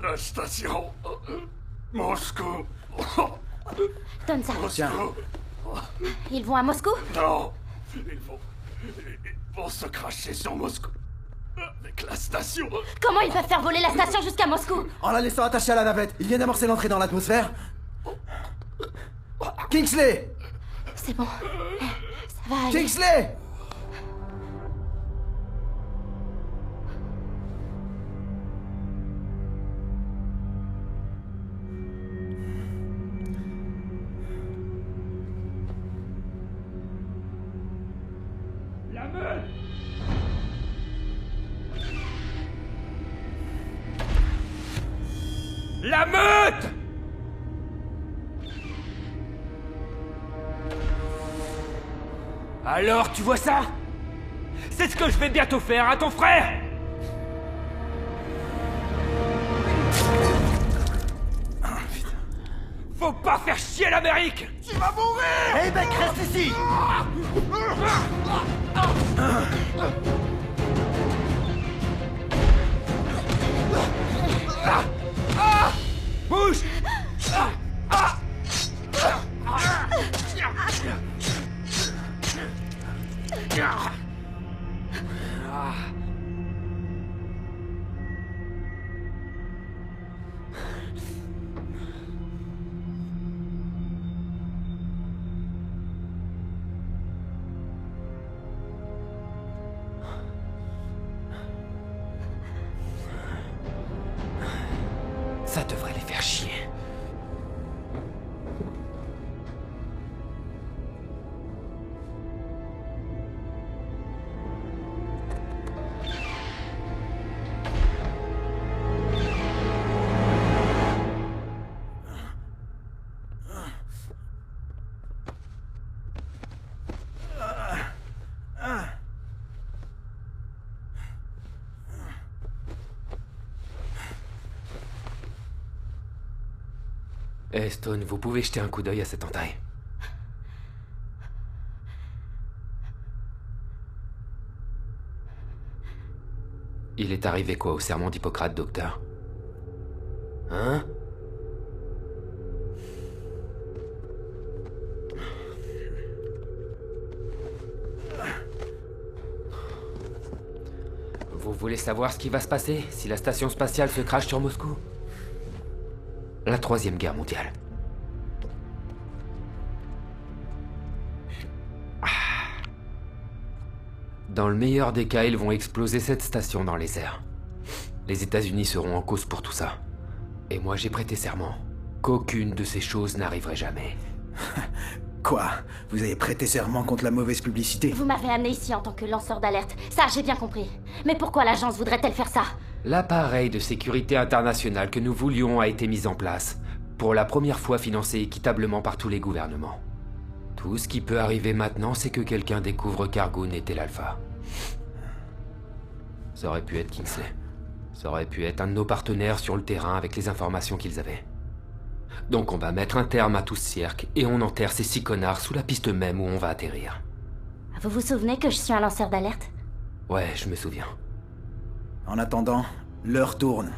La station... Moscou... Donne ça. Tiens. Ils vont à Moscou? Non, ils vont se cracher sur Moscou. Avec la station. Comment ils peuvent faire voler la station jusqu'à Moscou? En la laissant attachée à la navette. Il vient d'amorcer l'entrée dans l'atmosphère. Kingsley! C'est bon. Ça va aller. Kingsley! La meute! La meute! Alors, tu vois ça? C'est ce que je vais bientôt faire à ton frère! Faut pas faire chier l'Amérique! Tu vas mourir! Hey mec, reste ici! Bouge! Ça devrait les faire chier. Eh, Stone, vous pouvez jeter un coup d'œil à cet entaille. Il est arrivé quoi au serment d'Hippocrate, docteur? Hein? Vous voulez savoir ce qui va se passer si la station spatiale se crache sur Moscou? La Troisième Guerre mondiale. Dans le meilleur des cas, ils vont exploser cette station dans les airs. Les États-Unis seront en cause pour tout ça. Et moi, j'ai prêté serment qu'aucune de ces choses n'arriverait jamais. Quoi? Vous avez prêté serment contre la mauvaise publicité? Vous m'avez amené ici en tant que lanceur d'alerte. Ça, j'ai bien compris. Mais pourquoi l'agence voudrait-elle faire ça? L'appareil de sécurité internationale que nous voulions a été mis en place, pour la première fois financé équitablement par tous les gouvernements. Tout ce qui peut arriver maintenant, c'est que quelqu'un découvre qu'Argoon était l'alpha. Ça aurait pu être Kingsley. Ça aurait pu être un de nos partenaires sur le terrain avec les informations qu'ils avaient. Donc on va mettre un terme à tout ce cirque, et on enterre ces 6 connards sous la piste même où on va atterrir. Vous vous souvenez que je suis un lanceur d'alerte? Ouais, je me souviens. En attendant, l'heure tourne.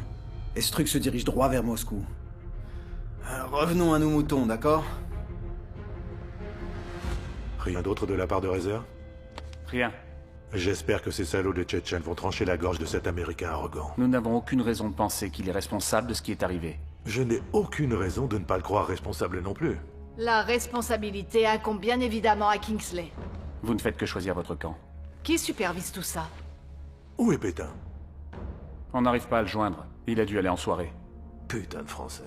Et ce truc se dirige droit vers Moscou. Alors, revenons à nos moutons, d'accord? Rien d'autre de la part de Réserve? Rien. J'espère que ces salauds de Tchétchènes vont trancher la gorge de cet Américain arrogant. Nous n'avons aucune raison de penser qu'il est responsable de ce qui est arrivé. Je n'ai aucune raison de ne pas le croire responsable non plus. La responsabilité incombe bien évidemment à Kingsley. Vous ne faites que choisir votre camp. Qui supervise tout ça? Où est Pétain? On n'arrive pas à le joindre. Il a dû aller en soirée. Putain de français.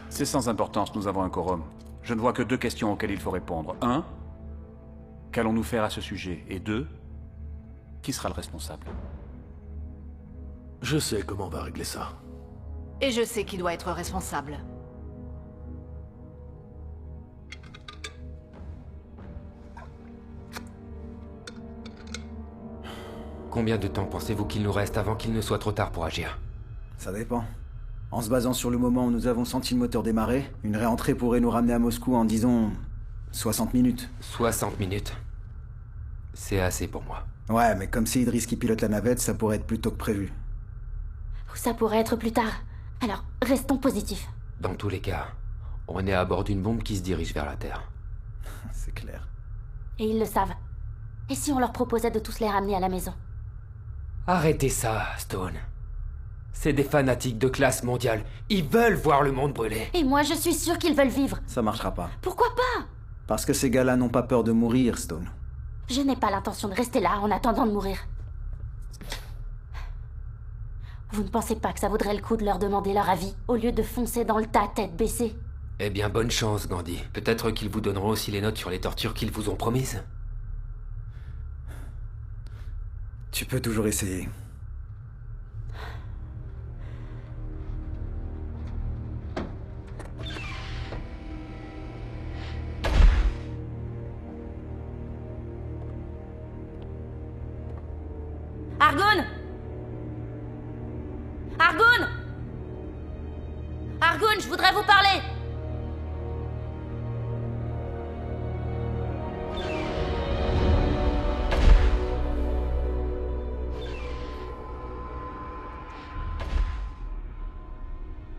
C'est sans importance, nous avons un quorum. Je ne vois que 2 questions auxquelles il faut répondre. 1. Qu'allons-nous faire à ce sujet? Et 2. Qui sera le responsable? Je sais comment on va régler ça. Et je sais qui doit être responsable. Combien de temps pensez-vous qu'il nous reste avant qu'il ne soit trop tard pour agir? Ça dépend. En se basant sur le moment où nous avons senti le moteur démarrer, une réentrée pourrait nous ramener à Moscou en, disons, 60 minutes. 60 minutes. C'est assez pour moi. Ouais, mais comme c'est Idris qui pilote la navette, ça pourrait être plus tôt que prévu. Ou ça pourrait être plus tard. Alors, restons positifs. Dans tous les cas, on est à bord d'une bombe qui se dirige vers la Terre. C'est clair. Et ils le savent. Et si on leur proposait de tous les ramener à la maison? Arrêtez ça, Stone. C'est des fanatiques de classe mondiale. Ils veulent voir le monde brûler. Et moi, je suis sûre qu'ils veulent vivre. Ça marchera pas. Pourquoi pas? Parce que ces gars-là n'ont pas peur de mourir, Stone. Je n'ai pas l'intention de rester là en attendant de mourir. Vous ne pensez pas que ça vaudrait le coup de leur demander leur avis, au lieu de foncer dans le tas tête baissée? Eh bien, bonne chance, Gandhi. Peut-être qu'ils vous donneront aussi les notes sur les tortures qu'ils vous ont promises. Tu peux toujours essayer. Argoon! Argoon! Argoon, je voudrais vous parler!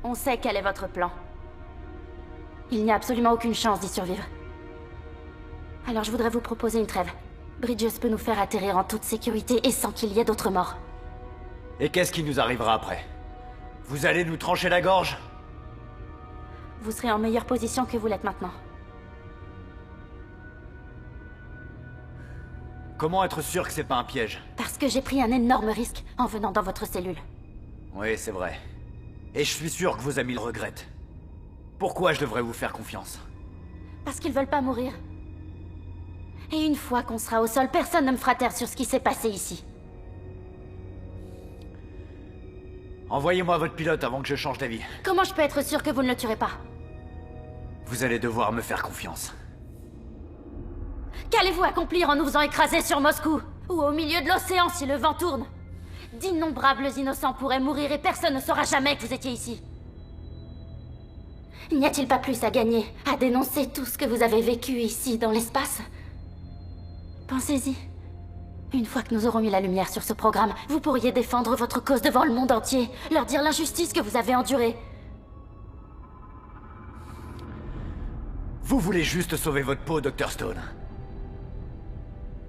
On sait quel est votre plan. Il n'y a absolument aucune chance d'y survivre. Alors je voudrais vous proposer une trêve. Bridges peut nous faire atterrir en toute sécurité et sans qu'il y ait d'autres morts. Et qu'est-ce qui nous arrivera après? Vous allez nous trancher la gorge? Vous serez en meilleure position que vous l'êtes maintenant. Comment être sûr que c'est pas un piège? Parce que j'ai pris un énorme risque en venant dans votre cellule. Oui, c'est vrai. Et je suis sûr que vos amis le regrettent. Pourquoi je devrais vous faire confiance? Parce qu'ils veulent pas mourir. Et une fois qu'on sera au sol, personne ne me fera taire sur ce qui s'est passé ici. Envoyez-moi votre pilote avant que je change d'avis. Comment je peux être sûr que vous ne le tuerez pas? Vous allez devoir me faire confiance. Qu'allez-vous accomplir en nous faisant écraser sur Moscou? Ou au milieu de l'océan si le vent tourne. D'innombrables innocents pourraient mourir et personne ne saura jamais que vous étiez ici. N'y a-t-il pas plus à gagner à dénoncer tout ce que vous avez vécu ici dans l'espace? Pensez-y. Une fois que nous aurons mis la lumière sur ce programme, vous pourriez défendre votre cause devant le monde entier, leur dire l'injustice que vous avez endurée. Vous voulez juste sauver votre peau, Dr. Stone.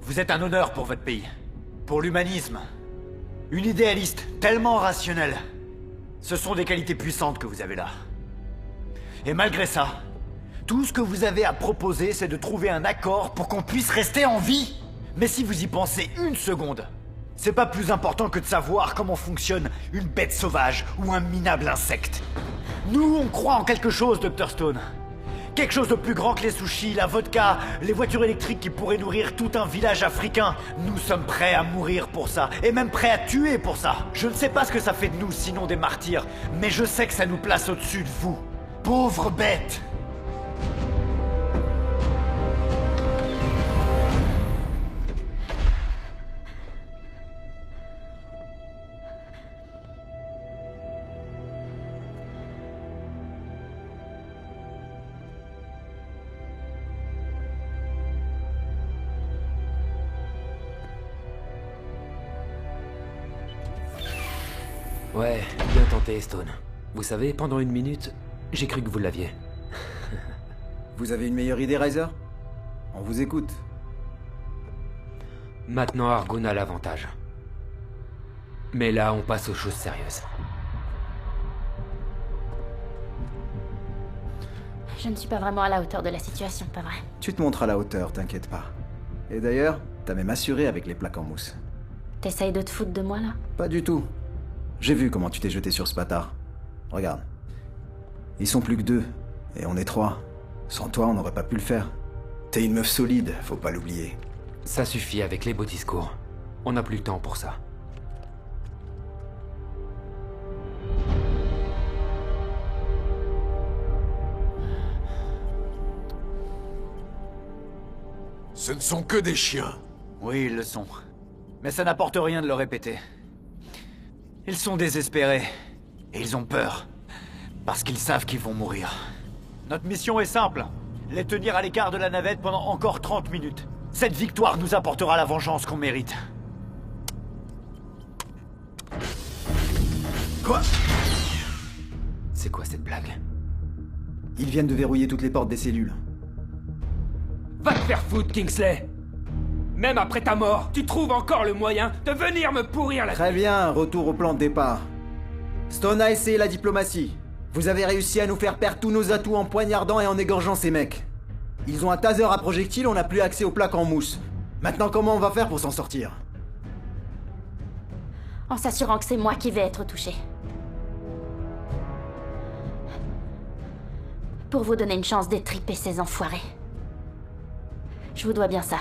Vous êtes un honneur pour votre pays, pour l'humanisme. Une idéaliste tellement rationnelle. Ce sont des qualités puissantes que vous avez là. Et malgré ça, tout ce que vous avez à proposer, c'est de trouver un accord pour qu'on puisse rester en vie. Mais si vous y pensez une seconde, c'est pas plus important que de savoir comment fonctionne une bête sauvage ou un minable insecte. Nous, on croit en quelque chose, Dr. Stone. Quelque chose de plus grand que les sushis, la vodka, les voitures électriques qui pourraient nourrir tout un village africain. Nous sommes prêts à mourir pour ça, et même prêts à tuer pour ça. Je ne sais pas ce que ça fait de nous, sinon des martyrs, mais je sais que ça nous place au-dessus de vous. Pauvres bêtes! Ouais, bien tenté, Stone. Vous savez, pendant une minute, j'ai cru que vous l'aviez. Vous avez une meilleure idée, Riser? On vous écoute. Maintenant, Argon a l'avantage. Mais là, on passe aux choses sérieuses. Je ne suis pas vraiment à la hauteur de la situation, pas vrai? Tu te montres à la hauteur, t'inquiète pas. Et d'ailleurs, t'as même assuré avec les plaques en mousse. T'essayes de te foutre de moi, là? Pas du tout. J'ai vu comment tu t'es jeté sur ce bâtard. Regarde. Ils sont plus que 2, et on est 3. Sans toi, on n'aurait pas pu le faire. T'es une meuf solide, faut pas l'oublier. Ça suffit avec les beaux discours. On n'a plus le temps pour ça. Ce ne sont que des chiens. Oui, ils le sont. Mais ça n'apporte rien de le répéter. Ils sont désespérés. Et ils ont peur. Parce qu'ils savent qu'ils vont mourir. Notre mission est simple. Les tenir à l'écart de la navette pendant encore 30 minutes. Cette victoire nous apportera la vengeance qu'on mérite. Quoi? C'est quoi cette blague? Ils viennent de verrouiller toutes les portes des cellules. Va te faire foutre, Kingsley! Même après ta mort, tu trouves encore le moyen de venir me pourrir la... Très bien, retour au plan de départ. Stone a essayé la diplomatie. Vous avez réussi à nous faire perdre tous nos atouts en poignardant et en égorgeant ces mecs. Ils ont un taser à projectiles, on n'a plus accès aux plaques en mousse. Maintenant, comment on va faire pour s'en sortir? En s'assurant que c'est moi qui vais être touché. Pour vous donner une chance d'étriper ces enfoirés. Je vous dois bien ça.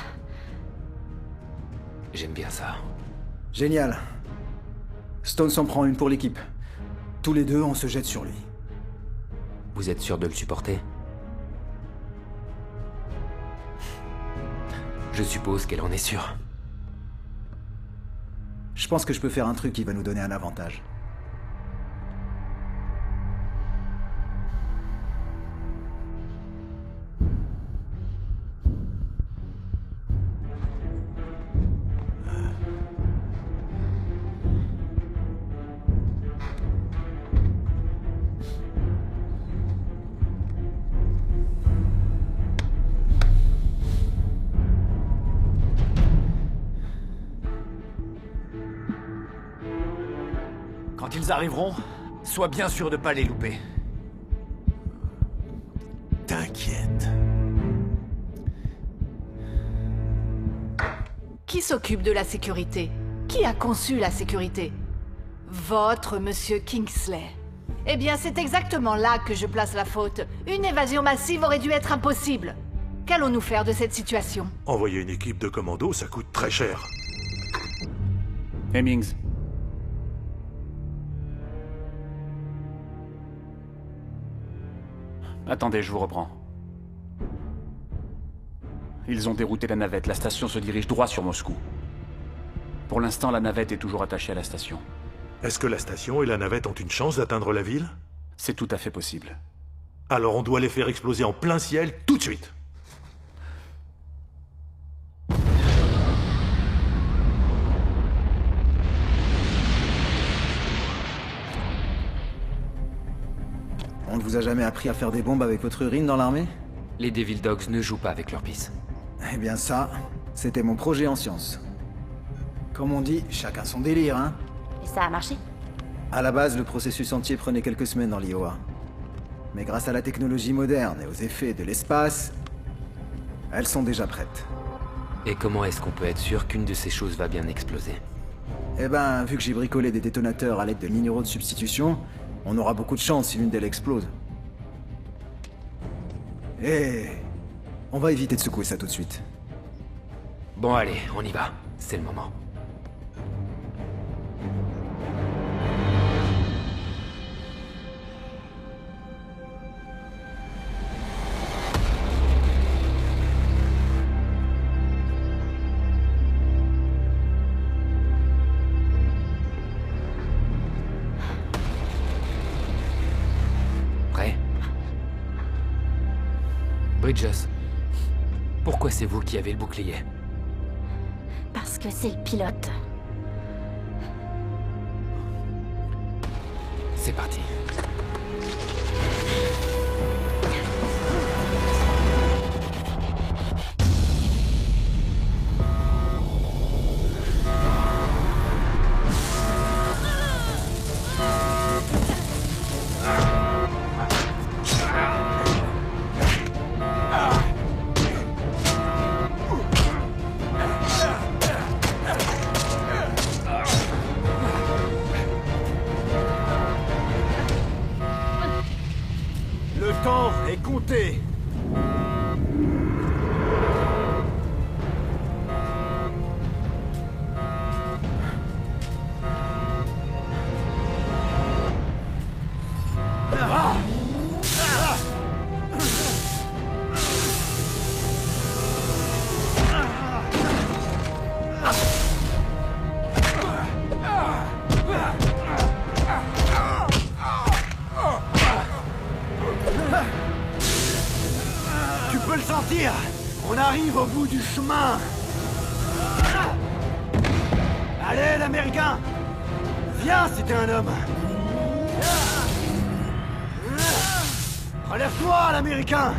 J'aime bien ça. Génial. Stone s'en prend une pour l'équipe. Tous les deux, on se jette sur lui. Vous êtes sûr de le supporter? Je suppose qu'elle en est sûre. Je pense que je peux faire un truc qui va nous donner un avantage. Quand ils arriveront, sois bien sûr de pas les louper. T'inquiète. Qui s'occupe de la sécurité? Qui a conçu la sécurité? Votre monsieur Kingsley. Eh bien, c'est exactement là que je place la faute. Une évasion massive aurait dû être impossible. Qu'allons-nous faire de cette situation? Envoyer une équipe de commando, ça coûte très cher. Hemmings. Attendez, je vous reprends. Ils ont dérouté la navette. La station se dirige droit sur Moscou. Pour l'instant, la navette est toujours attachée à la station. Est-ce que la station et la navette ont une chance d'atteindre la ville? C'est tout à fait possible. Alors on doit les faire exploser en plein ciel tout de suite. On ne vous a jamais appris à faire des bombes avec votre urine dans l'armée? Les Devil Dogs ne jouent pas avec leur pisse. Eh bien ça, c'était mon projet en sciences. Comme on dit, chacun son délire, hein? Et ça a marché? À la base, le processus entier prenait quelques semaines dans l'IOA. Mais grâce à la technologie moderne et aux effets de l'espace, elles sont déjà prêtes. Et comment est-ce qu'on peut être sûr qu'une de ces choses va bien exploser? Eh ben, vu que j'ai bricolé des détonateurs à l'aide de minéraux de substitution, on aura beaucoup de chance si l'une d'elles explose. Et on va éviter de secouer ça tout de suite. Bon allez, on y va. C'est le moment. Prêt? Bridges, pourquoi c'est vous qui avez le bouclier? Parce que c'est le pilote. C'est parti. Le temps est compté. Tu peux le sentir. On arrive au bout du chemin. Allez, l'Américain. Viens si t'es un homme. Relève-toi, l'Américain.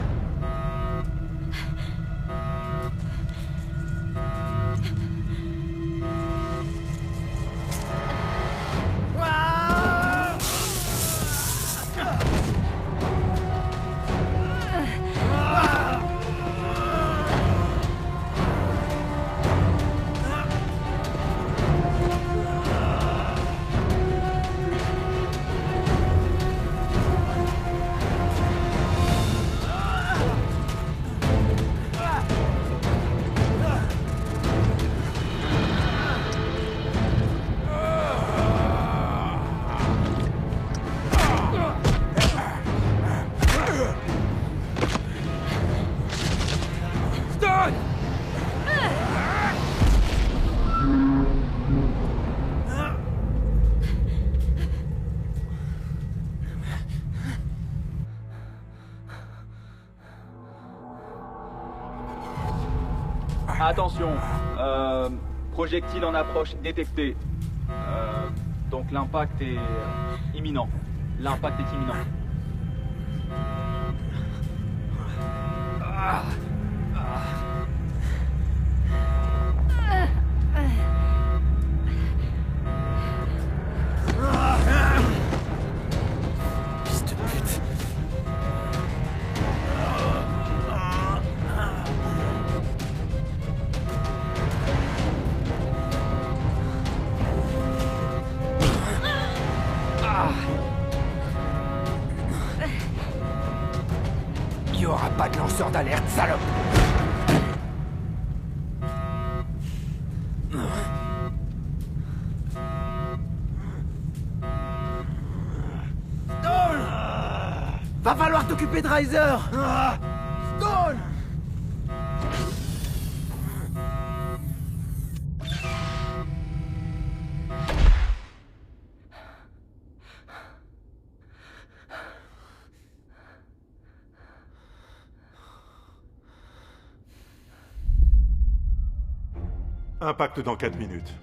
Attention, projectile en approche détecté. Donc l'impact est imminent. L'impact est imminent. Il n'y aura pas de lanceur d'alerte, salope! Stone! Va falloir t'occuper de Riser! Stone! Impact dans 4 minutes.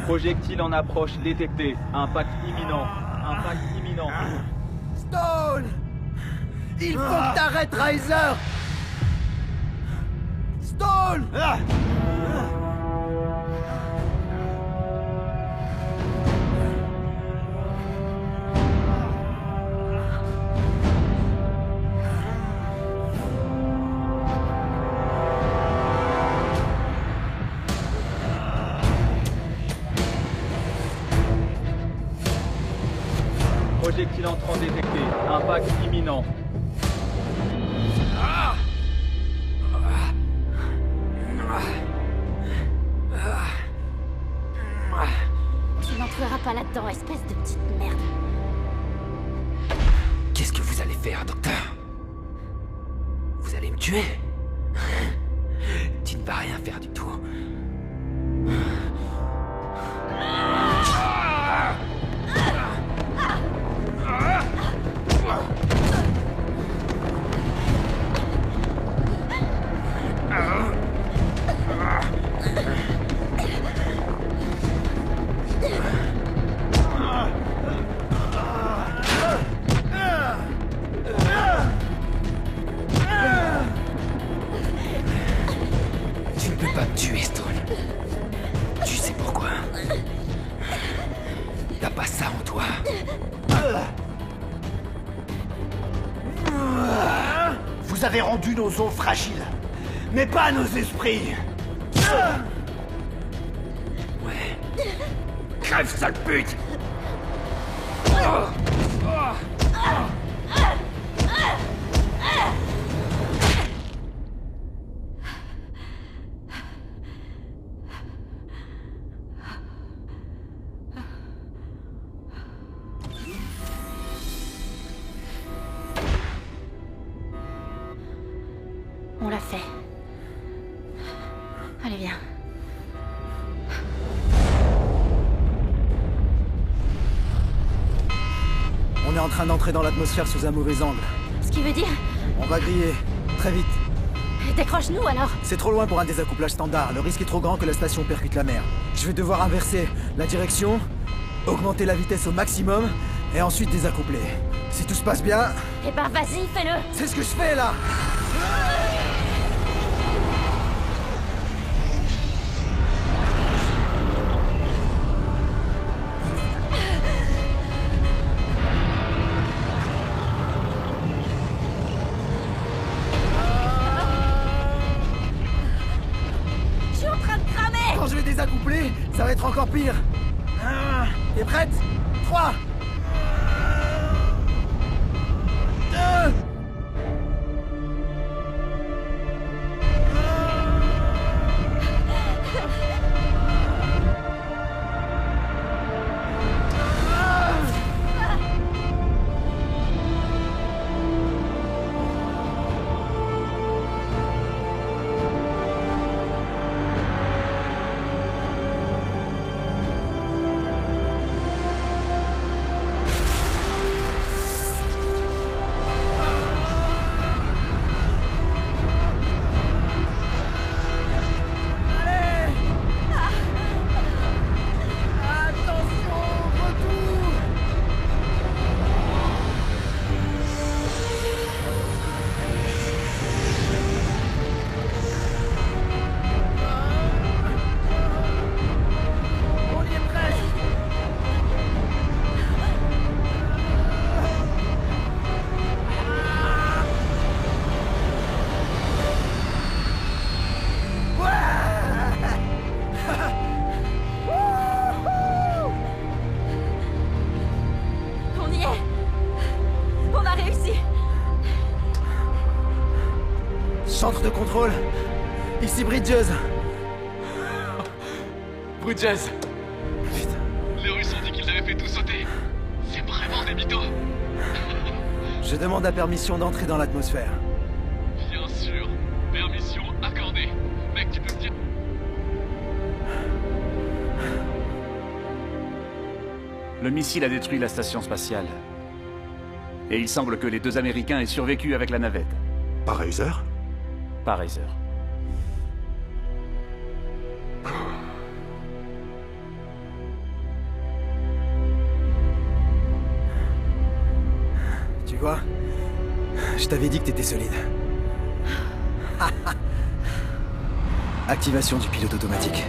Projectile en approche détecté. Impact imminent. Impact imminent. Stone! Il faut que t'arrêtes, Riser! Stone! Projectile entrant détecté. Impact imminent. Tu n'entreras pas là-dedans, espèce de petite merde. Qu'est-ce que vous allez faire, docteur? Vous allez me tuer? Tu ne vas rien faire du tout. Tu ne peux pas me tuer, Stone. Tu sais pourquoi? T'as pas ça en toi. Vous avez rendu nos os fragiles, mais pas nos esprits. Ouais. Crève, sale pute! On l'a fait. Allez, viens. On est en train d'entrer dans l'atmosphère sous un mauvais angle. Ce qui veut dire... On va griller. Très vite. Décroche-nous alors. C'est trop loin pour un désaccouplage standard. Le risque est trop grand que la station percute la mer. Je vais devoir inverser la direction, augmenter la vitesse au maximum, et ensuite désaccoupler. Si tout se passe bien... Eh ben vas-y, fais-le. C'est ce que je fais là. désaccouplé, ça va être encore pire. T'es prête 3, 2... Centre de contrôle. Ici Bridges. Bridges. Les Russes ont dit qu'ils avaient fait tout sauter. C'est vraiment des mythos. Je demande la permission d'entrer dans l'atmosphère. Bien sûr. Permission accordée. Mec, tu peux me dire... Le missile a détruit la station spatiale. Et il semble que les 2 Américains aient survécu avec la navette. Par Reiser? Par Reiser. Tu vois, je t'avais dit que t'étais solide. Activation du pilote automatique.